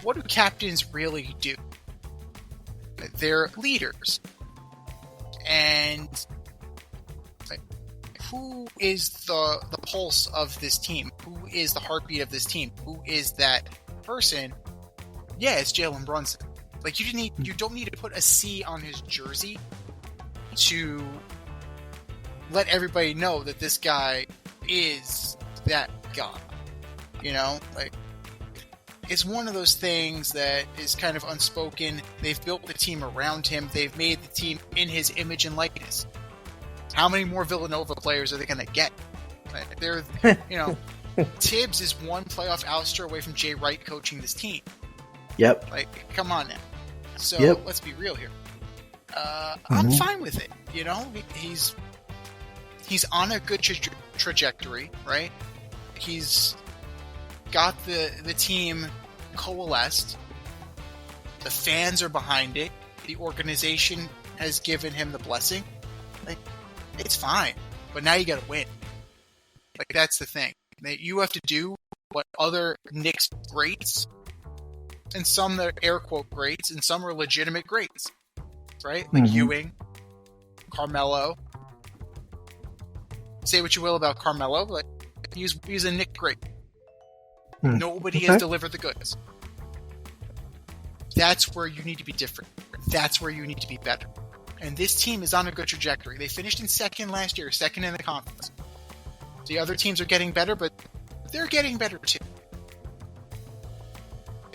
what do captains really do? They're leaders. And who is the pulse of this team? Who is the heartbeat of this team? Who is that person? Yeah, it's Jalen Brunson. Like, you don't need to put a C on his jersey to let everybody know that this guy is that guy. You know, like, it's one of those things that is kind of unspoken. They've built the team around him. They've made the team in his image and likeness. How many more Villanova players are they going to get? They're, Tibbs is one playoff ouster away from Jay Wright coaching this team. Yep. Like, come on now. So Let's be real here. I'm fine with it. You know, he's on a good trajectory, right? He's got the team coalesced. The fans are behind it. The organization has given him the blessing. Like, it's fine. But now you got to win. Like, that's the thing. You have to do what other Knicks greats, and some that are air quote greats, and some are legitimate greats, right? Like Ewing, Carmelo. Say what you will about Carmelo, but he's a Knick great. Nobody has delivered the goods. That's where you need to be different. That's where you need to be better. And this team is on a good trajectory. They finished in second last year, second in the conference. The other teams are getting better, but they're getting better too.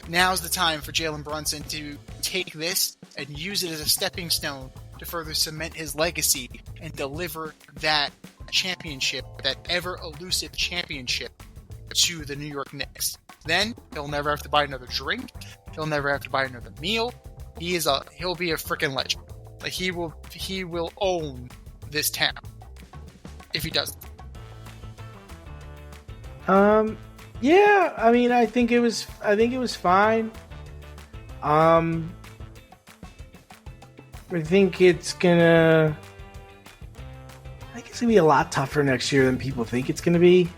Now's the time for Jalen Brunson to take this and use it as a stepping stone to further cement his legacy and deliver that championship, that ever-elusive championship, to the New York Knicks. Then he'll never have to buy another drink. He'll never have to buy another meal. He'll be a freaking legend. Like, he will own this town if he does. Yeah, I mean, I think it was fine. I think it's gonna be a lot tougher next year than people think it's gonna be.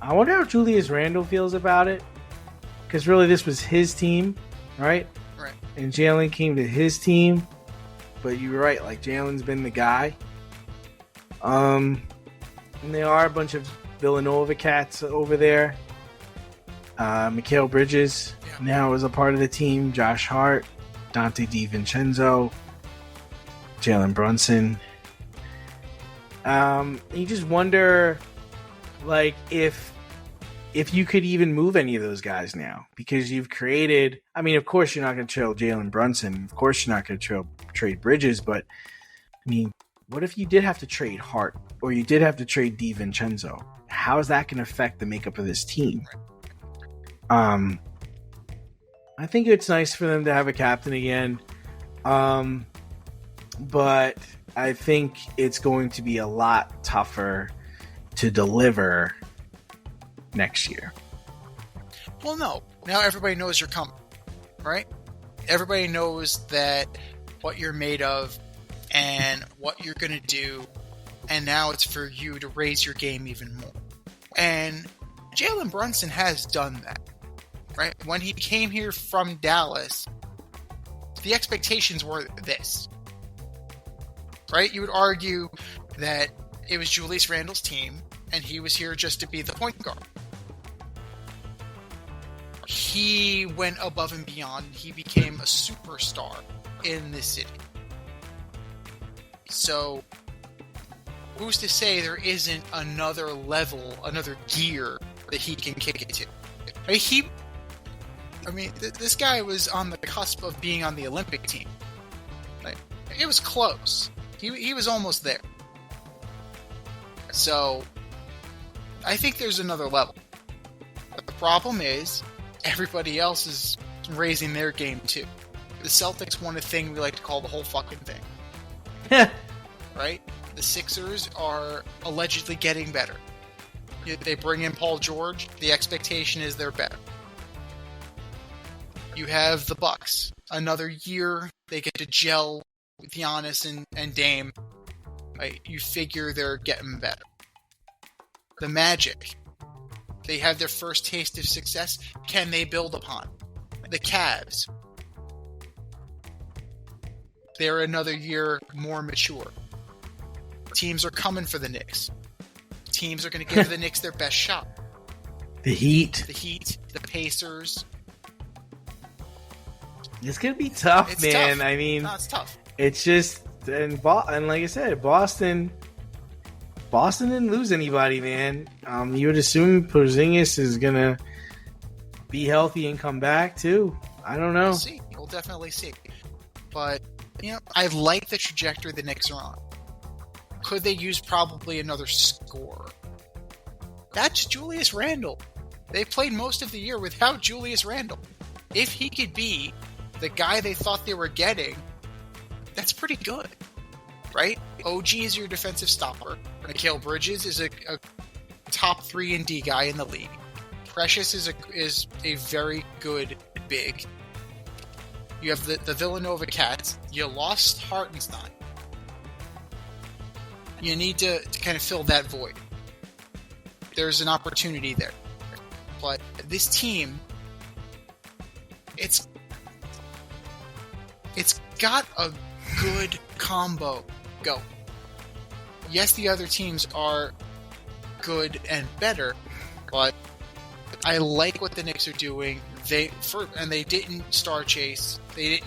I wonder how Julius Randle feels about it, because really this was his team, right? Right. And Jalen came to his team, but you're right, like, Jalen's been the guy. And there are a bunch of Villanova cats over there. Mikal Bridges now is a part of the team. Josh Hart, Dante DiVincenzo, Jalen Brunson. You just wonder, like, if you could even move any of those guys now, because you've created. I mean, of course you're not going to trail Jalen Brunson. Of course you're not going to trade Bridges. But I mean, what if you did have to trade Hart, or you did have to trade DiVincenzo? How is that going to affect the makeup of this team? I think it's nice for them to have a captain again. But I think it's going to be a lot tougher to deliver next year. Well, no. Now everybody knows you're coming, right? Everybody knows that what you're made of and what you're going to do and now it's for you to raise your game even more. And Jalen Brunson has done that, right? When he came here from Dallas, the expectations were this, right? You would argue that it was Julius Randle's team, and he was here just to be the point guard. He went above and beyond. He became a superstar in this city. So, who's to say there isn't another level, another gear that he can kick it to? This guy was on the cusp of being on the Olympic team. Like, it was close. He was almost there. So, I think there's another level. But the problem is, everybody else is raising their game too. The Celtics won a thing we like to call the whole fucking thing. Right? The Sixers are allegedly getting better. They bring in Paul George. The expectation is they're better. You have the Bucks. Another year, they get to gel with Giannis and Dame. Right? You figure they're getting better. The Magic. They have their first taste of success. Can they build upon? The Cavs. They're another year more mature. Teams are coming for the Knicks. Teams are going to give the Knicks their best shot. The Heat. The Pacers. It's going to be tough, It's man. tough. I mean, No, it's tough. it's just, and like I said, Boston didn't lose anybody, man. You would assume Porzingis is going to be healthy and come back, too. I don't know. We'll see. We'll definitely see. But, I like the trajectory the Knicks are on. Could they use probably another scorer? That's Julius Randle. They played most of the year without Julius Randle. If he could be the guy they thought they were getting, that's pretty good, right? OG is your defensive stopper. Mikal Bridges is a top 3 and D guy in the league. Precious is a very good big. You have the Villanova Cats. You lost Hartenstein. You need to kind of fill that void. There's an opportunity there. But this team, it's got a good combo go. Yes, the other teams are good and better, but I like what the Knicks are doing. They didn't star chase. They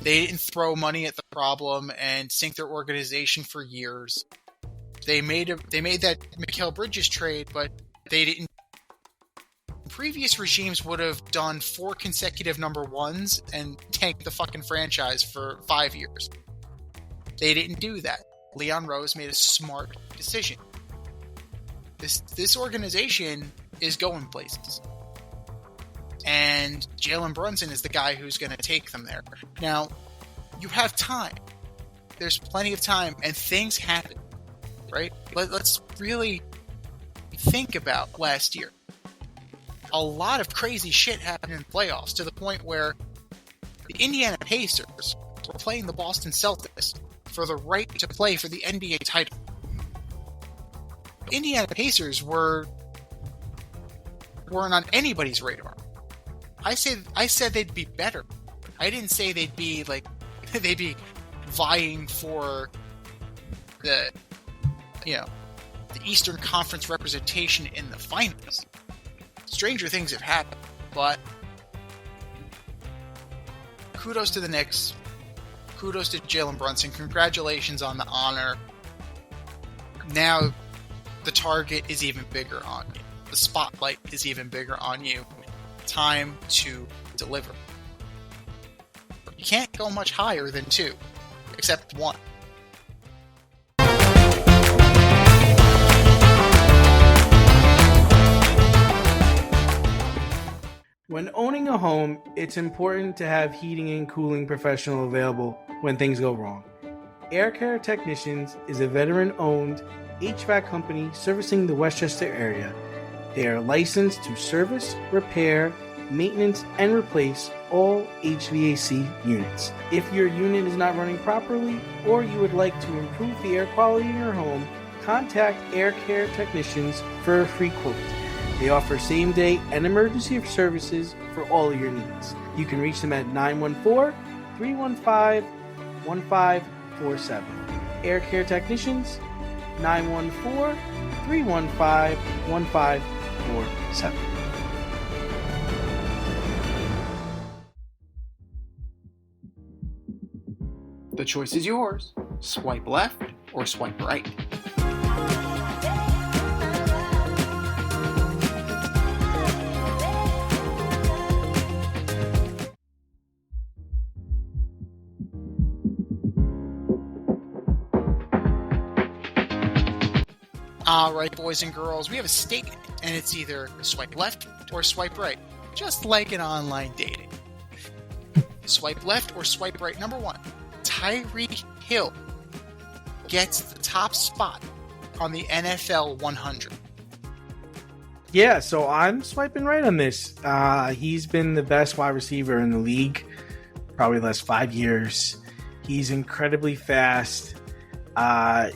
didn't throw money at the problem and sink their organization for years. They made that Mikal Bridges trade, but they didn't. Previous regimes would have done 4 consecutive number ones and tanked the fucking franchise for 5 years. They didn't do that. Leon Rose made a smart decision. This organization is going places. And Jalen Brunson is the guy who's going to take them there. Now, you have time. There's plenty of time, and things happen, right? Let's really think about last year. A lot of crazy shit happened in the playoffs to the point where the Indiana Pacers were playing the Boston Celtics for the right to play for the NBA title. Indiana Pacers weren't on anybody's radar. I said they'd be better. I didn't say they'd be vying for the Eastern Conference representation in the finals. Stranger things have happened, but kudos to the Knicks. Kudos to Jalen Brunson. Congratulations on the honor. Now the target is even bigger on you. The spotlight is even bigger on you. Time to deliver. You can't go much higher than 2, except 1. When owning a home, it's important to have heating and cooling professional available when things go wrong. Air Care Technicians is a veteran-owned HVAC company servicing the Westchester area. They are licensed to service, repair, maintenance, and replace all HVAC units. If your unit is not running properly or you would like to improve the air quality in your home, contact Air Care Technicians for a free quote. They offer same-day and emergency services for all of your needs. You can reach them at 914-315-1547. Air Care Technicians, 914-315-1547. The choice is yours. Swipe left or swipe right. All right, boys and girls, we have a statement, and it's either swipe left or swipe right, just like in online dating. Swipe left or swipe right. Number one, Tyreek Hill gets the top spot on the NFL 100. Yeah, so I'm swiping right on this. He's been the best wide receiver in the league, probably the last 5 years. He's incredibly fast.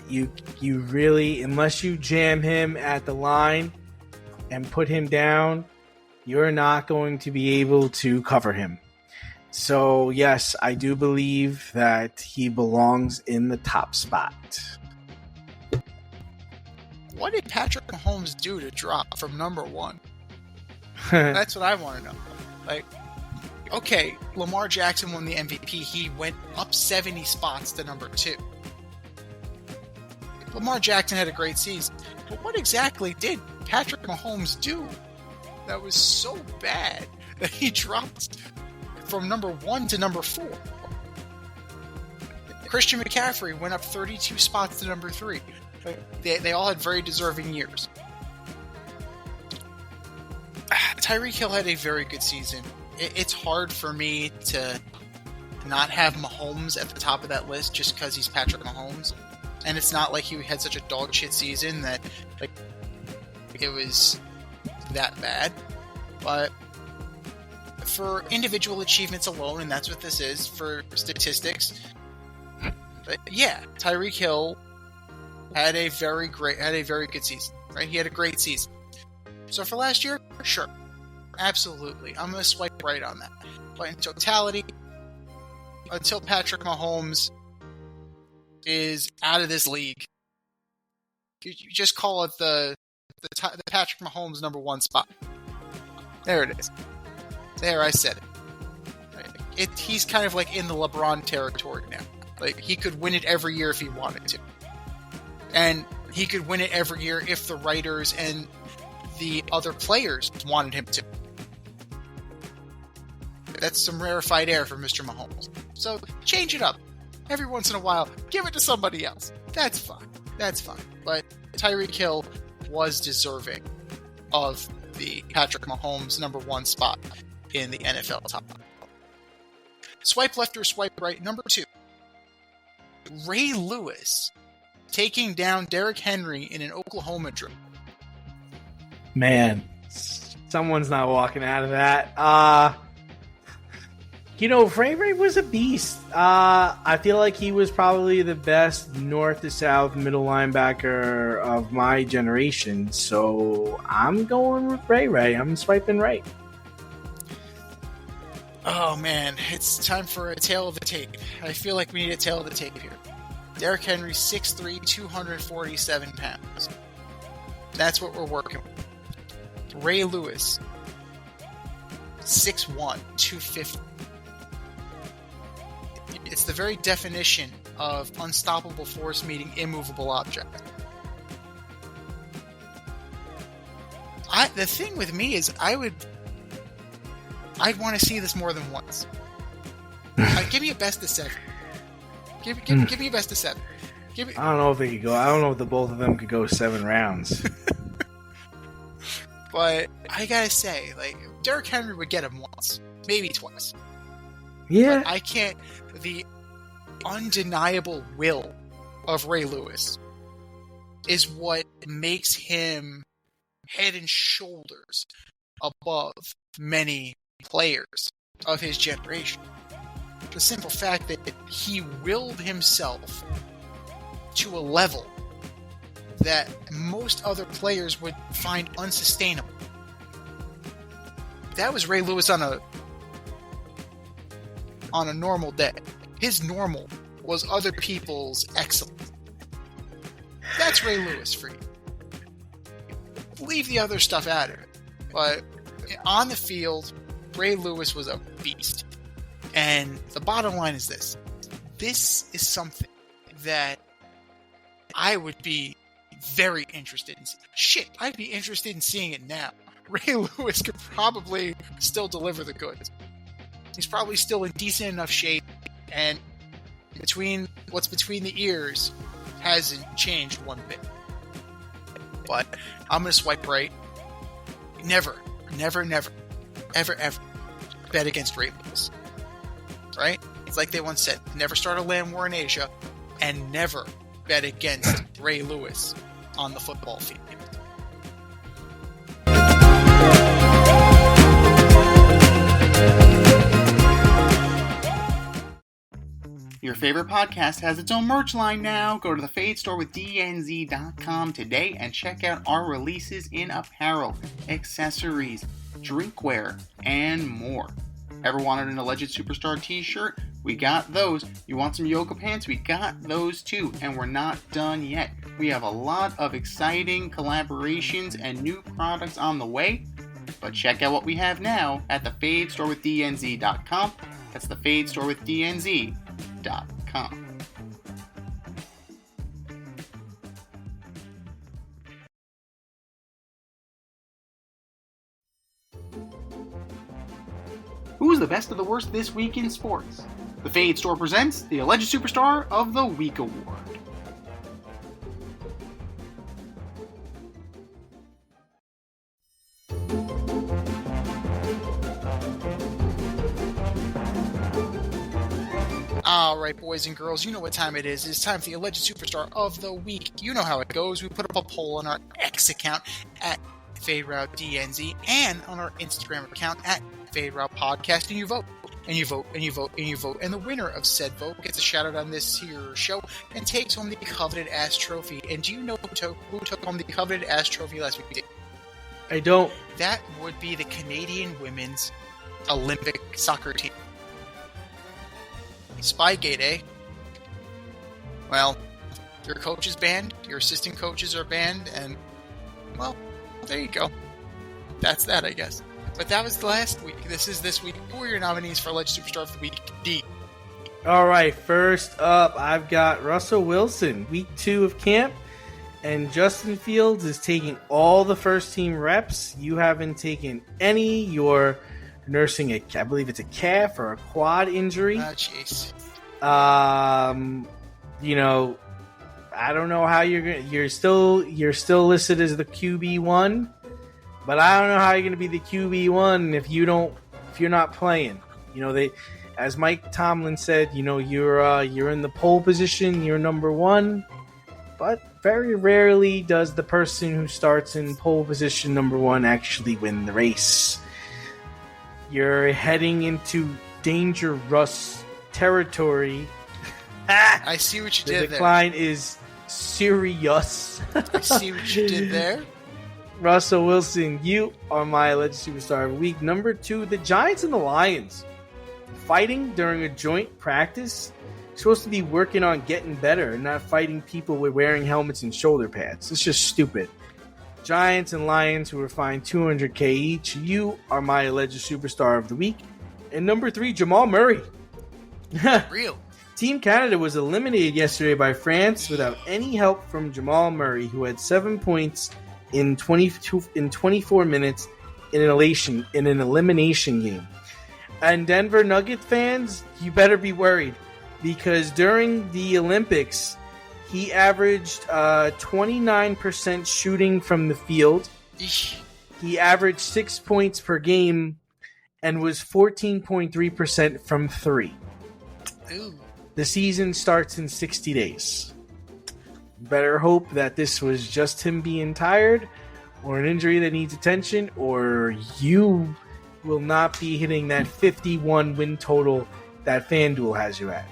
You really, unless you jam him at the line and put him down, you're not going to be able to cover him. So yes, I do believe that he belongs in the top spot. What did Patrick Mahomes do to drop from number one? That's what I want to know. Like, okay, Lamar Jackson won the MVP. He went up 70 spots to number 2. Lamar Jackson had a great season. But what exactly did Patrick Mahomes do that was so bad that he dropped from number 1 to number 4? Christian McCaffrey went up 32 spots to number 3. They all had very deserving years. Tyreek Hill had a very good season. It's hard for me to not have Mahomes at the top of that list just because he's Patrick Mahomes. And it's not like he had such a dog shit season that like it was that bad. But for individual achievements alone, and that's what this is for statistics. But yeah, Tyreek Hill had a very good season. Right? He had a great season. So for last year, sure. Absolutely. I'm gonna swipe right on that. But in totality, until Patrick Mahomes is out of this league, you just call it the Patrick Mahomes number 1 spot. There it is. There, I said it. He's kind of like in the LeBron territory now. Like, he could win it every year if he wanted to. And he could win it every year if the writers and the other players wanted him to. That's some rarefied air for Mr. Mahomes. So, change it up. Every once in a while, give it to somebody else. That's fine. That's fine. But Tyreek Hill was deserving of the Patrick Mahomes number 1 spot in the NFL top. Swipe left or swipe right. Number 2, Ray Lewis taking down Derrick Henry in an Oklahoma drill. Man, someone's not walking out of that. Ray was a beast. I feel like he was probably the best north to south middle linebacker of my generation. So I'm going with Ray. I'm swiping right. Oh man, it's time for a tail of the tape. I feel like we need a tail of the tape here. Derrick Henry, 6'3", 247 pounds. That's what we're working with. Ray Lewis, 6'1", 250. It's the very definition of unstoppable force meeting immovable object. The thing with me is I'd want to see this more than once. Give me a best of 7. Give me a best of 7. I don't know if they could go. I don't know if the both of them could go 7 rounds. But I gotta say, like, Derrick Henry would get him once, maybe twice. Yeah. But I can't. The undeniable will of Ray Lewis is what makes him head and shoulders above many players of his generation. The simple fact that he willed himself to a level that most other players would find unsustainable. That was Ray Lewis on a normal day. His normal was other people's excellence. That's Ray Lewis for you. Leave the other stuff out of it. But on the field, Ray Lewis was a beast. And the bottom line is this. This is something that I would be very interested in seeing. Shit, I'd be interested in seeing it now. Ray Lewis could probably still deliver the goods. He's probably still in decent enough shape, and what's between the ears hasn't changed one bit. But I'm going to swipe right. Never, ever bet against Ray Lewis. Right? It's like they once said, never start a land war in Asia, and never bet against Ray Lewis on the football field. Your favorite podcast has its own merch line now. Go to the Fade Store with DNZ.com today and check out our releases in apparel, accessories, drinkware, and more. Ever wanted an Alleged Superstar t-shirt? We got those. You want some yoga pants? We got those too. And we're not done yet. We have a lot of exciting collaborations and new products on the way. But check out what we have now at the Fade Store with DNZ.com. That's the Fade Store with DNZ.com. Who's the best of the worst this week in sports? The Fade Store presents the Alleged Superstar of the Week Award. Alright, boys and girls, you know what time it is. It's time for the Alleged Superstar of the Week. You know how it goes. We put up a poll on our X account at FadeRouteDNZ and on our Instagram account at FadeRoute Podcast, and you vote. And you vote, and you vote, and you vote. And the winner of said vote gets a shout out on this here show and takes home the coveted ass trophy. And do you know who took home the coveted ass trophy last week? I don't. That would be the Canadian women's Olympic soccer team. Spygate, eh? Well, your coach is banned, your assistant coaches are banned, and, well, there you go. That's that, I guess. But that was last week. This is this week. Who are your nominees for Alleged Superstar of the Week? D. All right, first up, I've got Russell Wilson, week 2 of camp, and Justin Fields is taking all the first-team reps. You haven't taken any. You're nursing I believe it's a calf or a quad injury. Oh, jeez. You know, I don't know how you're still listed as the QB1, but I don't know how you're going to be the QB1 if you're not playing. You know, as Mike Tomlin said, you know, you're in the pole position, you're number 1, but very rarely does the person who starts in pole position number 1 actually win the race. You're heading into dangerous territory. I see what you did there. The decline is serious. I see what you did there. Russell Wilson, you are my Alleged Superstar of the Week. Number 2, the Giants and the Lions. Fighting during a joint practice. You're supposed to be working on getting better and not fighting people with wearing helmets and shoulder pads. It's just stupid. Giants and Lions, who were fined $200K each. You are my Alleged Superstar of the Week. And number 3, Jamal Murray. Real. Team Canada was eliminated yesterday by France without any help from Jamal Murray, who had 7 points in 24 minutes in an elimination game. And Denver Nugget fans, you better be worried, because during the Olympics, he averaged 29% shooting from the field. He averaged 6 points per game and was 14.3% from 3. Ooh. The season starts in 60 days. Better hope that this was just him being tired or an injury that needs attention, or you will not be hitting that 51 win total that FanDuel has you at.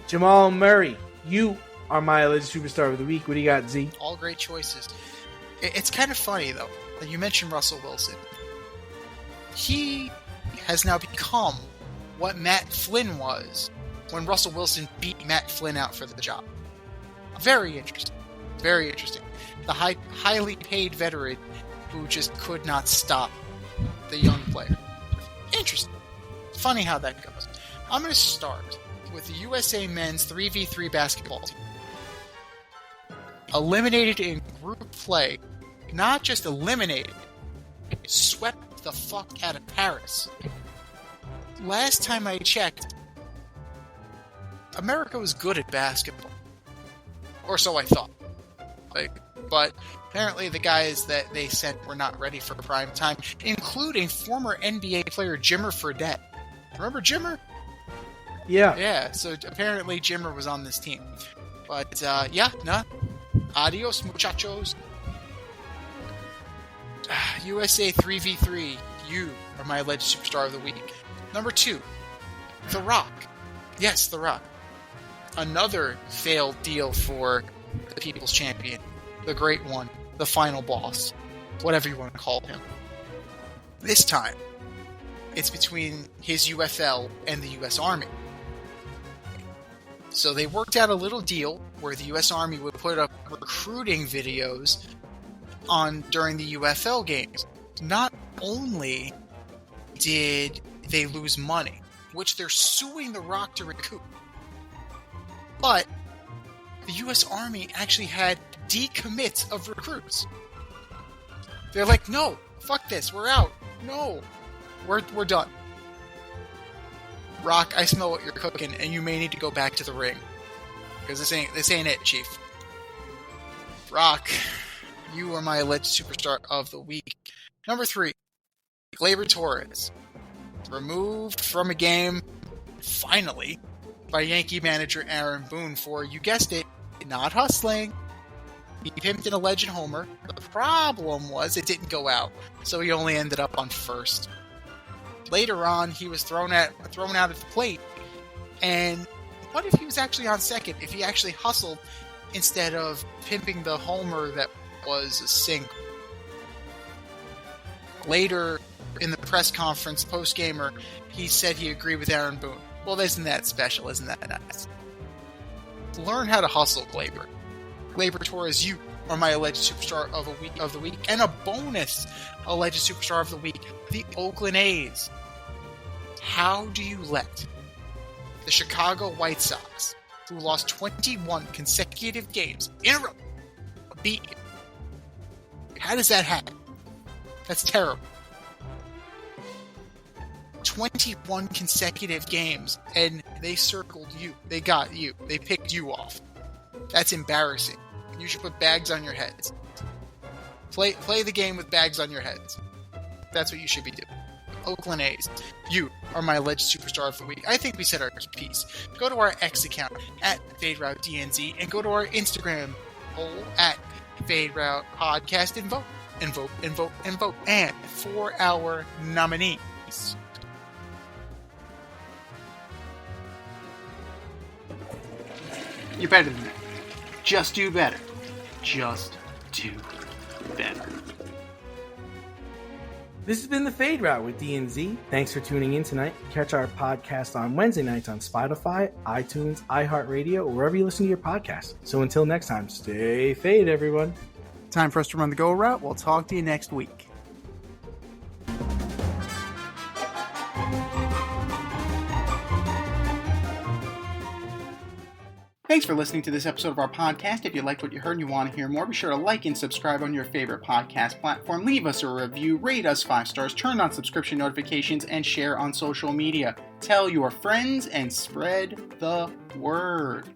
Jamal Murray, you are my alleged superstar of the week. What do you got, Z? All great choices. It's kind of funny, though, that you mentioned Russell Wilson. He has now become what Matt Flynn was when Russell Wilson beat Matt Flynn out for the job. Very interesting. Very interesting. The highly paid veteran who just could not stop the young player. Interesting. Funny how that goes. I'm going to start with the USA men's 3v3 basketball team. Eliminated in group play. Not just eliminated, swept the fuck out of Paris. Last time I checked, America was good at basketball. Or so I thought. But apparently the guys that they sent were not ready for prime time, including former NBA player Jimmer Fredette. Remember Jimmer? Yeah. Yeah, so apparently Jimmer was on this team. But, adios, muchachos. USA 3v3, you are my alleged superstar of the week. Number 2, The Rock. Yes, The Rock. Another failed deal for the People's Champion. The Great One. The Final Boss. Whatever you want to call him. This time, it's between his UFL and the U.S. Army. So they worked out a little deal where the U.S. Army would put up recruiting videos on during the UFL games. Not only did they lose money, which they're suing The Rock to recoup, but the U.S. Army actually had decommits of recruits. They're like, no, fuck this, we're out. No, we're done. Rock, I smell what you're cooking, and you may need to go back to the ring. Because this ain't it, Chief. Rock, you are my alleged superstar of the week. Number 3, Gleyber Torres. Removed from a game, finally, by Yankee manager Aaron Boone for, you guessed it, not hustling. He pimped an alleged homer. The problem was it didn't go out, so he only ended up on first. Later on, he was thrown out at the plate, and what if he was actually on second, if he actually hustled instead of pimping the homer that was a single? Later in the press conference, post-gamer, he said he agreed with Aaron Boone. Well, isn't that special? Isn't that nice? Learn how to hustle, Gleyber. Gleyber Torres, you are my alleged superstar of the week, and a bonus alleged superstar of the week, the Oakland A's. How do you let the Chicago White Sox, who lost 21 consecutive games in a row, beat you? How does that happen? That's terrible. 21 consecutive games, and they circled you. They got you. They picked you off. That's embarrassing. You should put bags on your heads. Play the game with bags on your heads. That's what you should be doing. Oakland A's, you are my alleged superstar of the week. I think we said our piece. Go to our X account at FadeRouteDNZ and go to our Instagram poll at FadeRoute Podcast and vote. And vote, and vote, and vote. And for our nominees. You're better than that. Just do better. Just do better. This has been the Fade Route with DNZ. Thanks for tuning in tonight. Catch our podcast on Wednesday nights on Spotify, iTunes, iHeartRadio, or wherever you listen to your podcasts. So until next time, stay fade, everyone. Time for us to run the go route. We'll talk to you next week. Thanks for listening to this episode of our podcast. If you liked what you heard and you want to hear more, be sure to like and subscribe on your favorite podcast platform. Leave us a review, rate us 5 stars, turn on subscription notifications, and share on social media. Tell your friends and spread the word.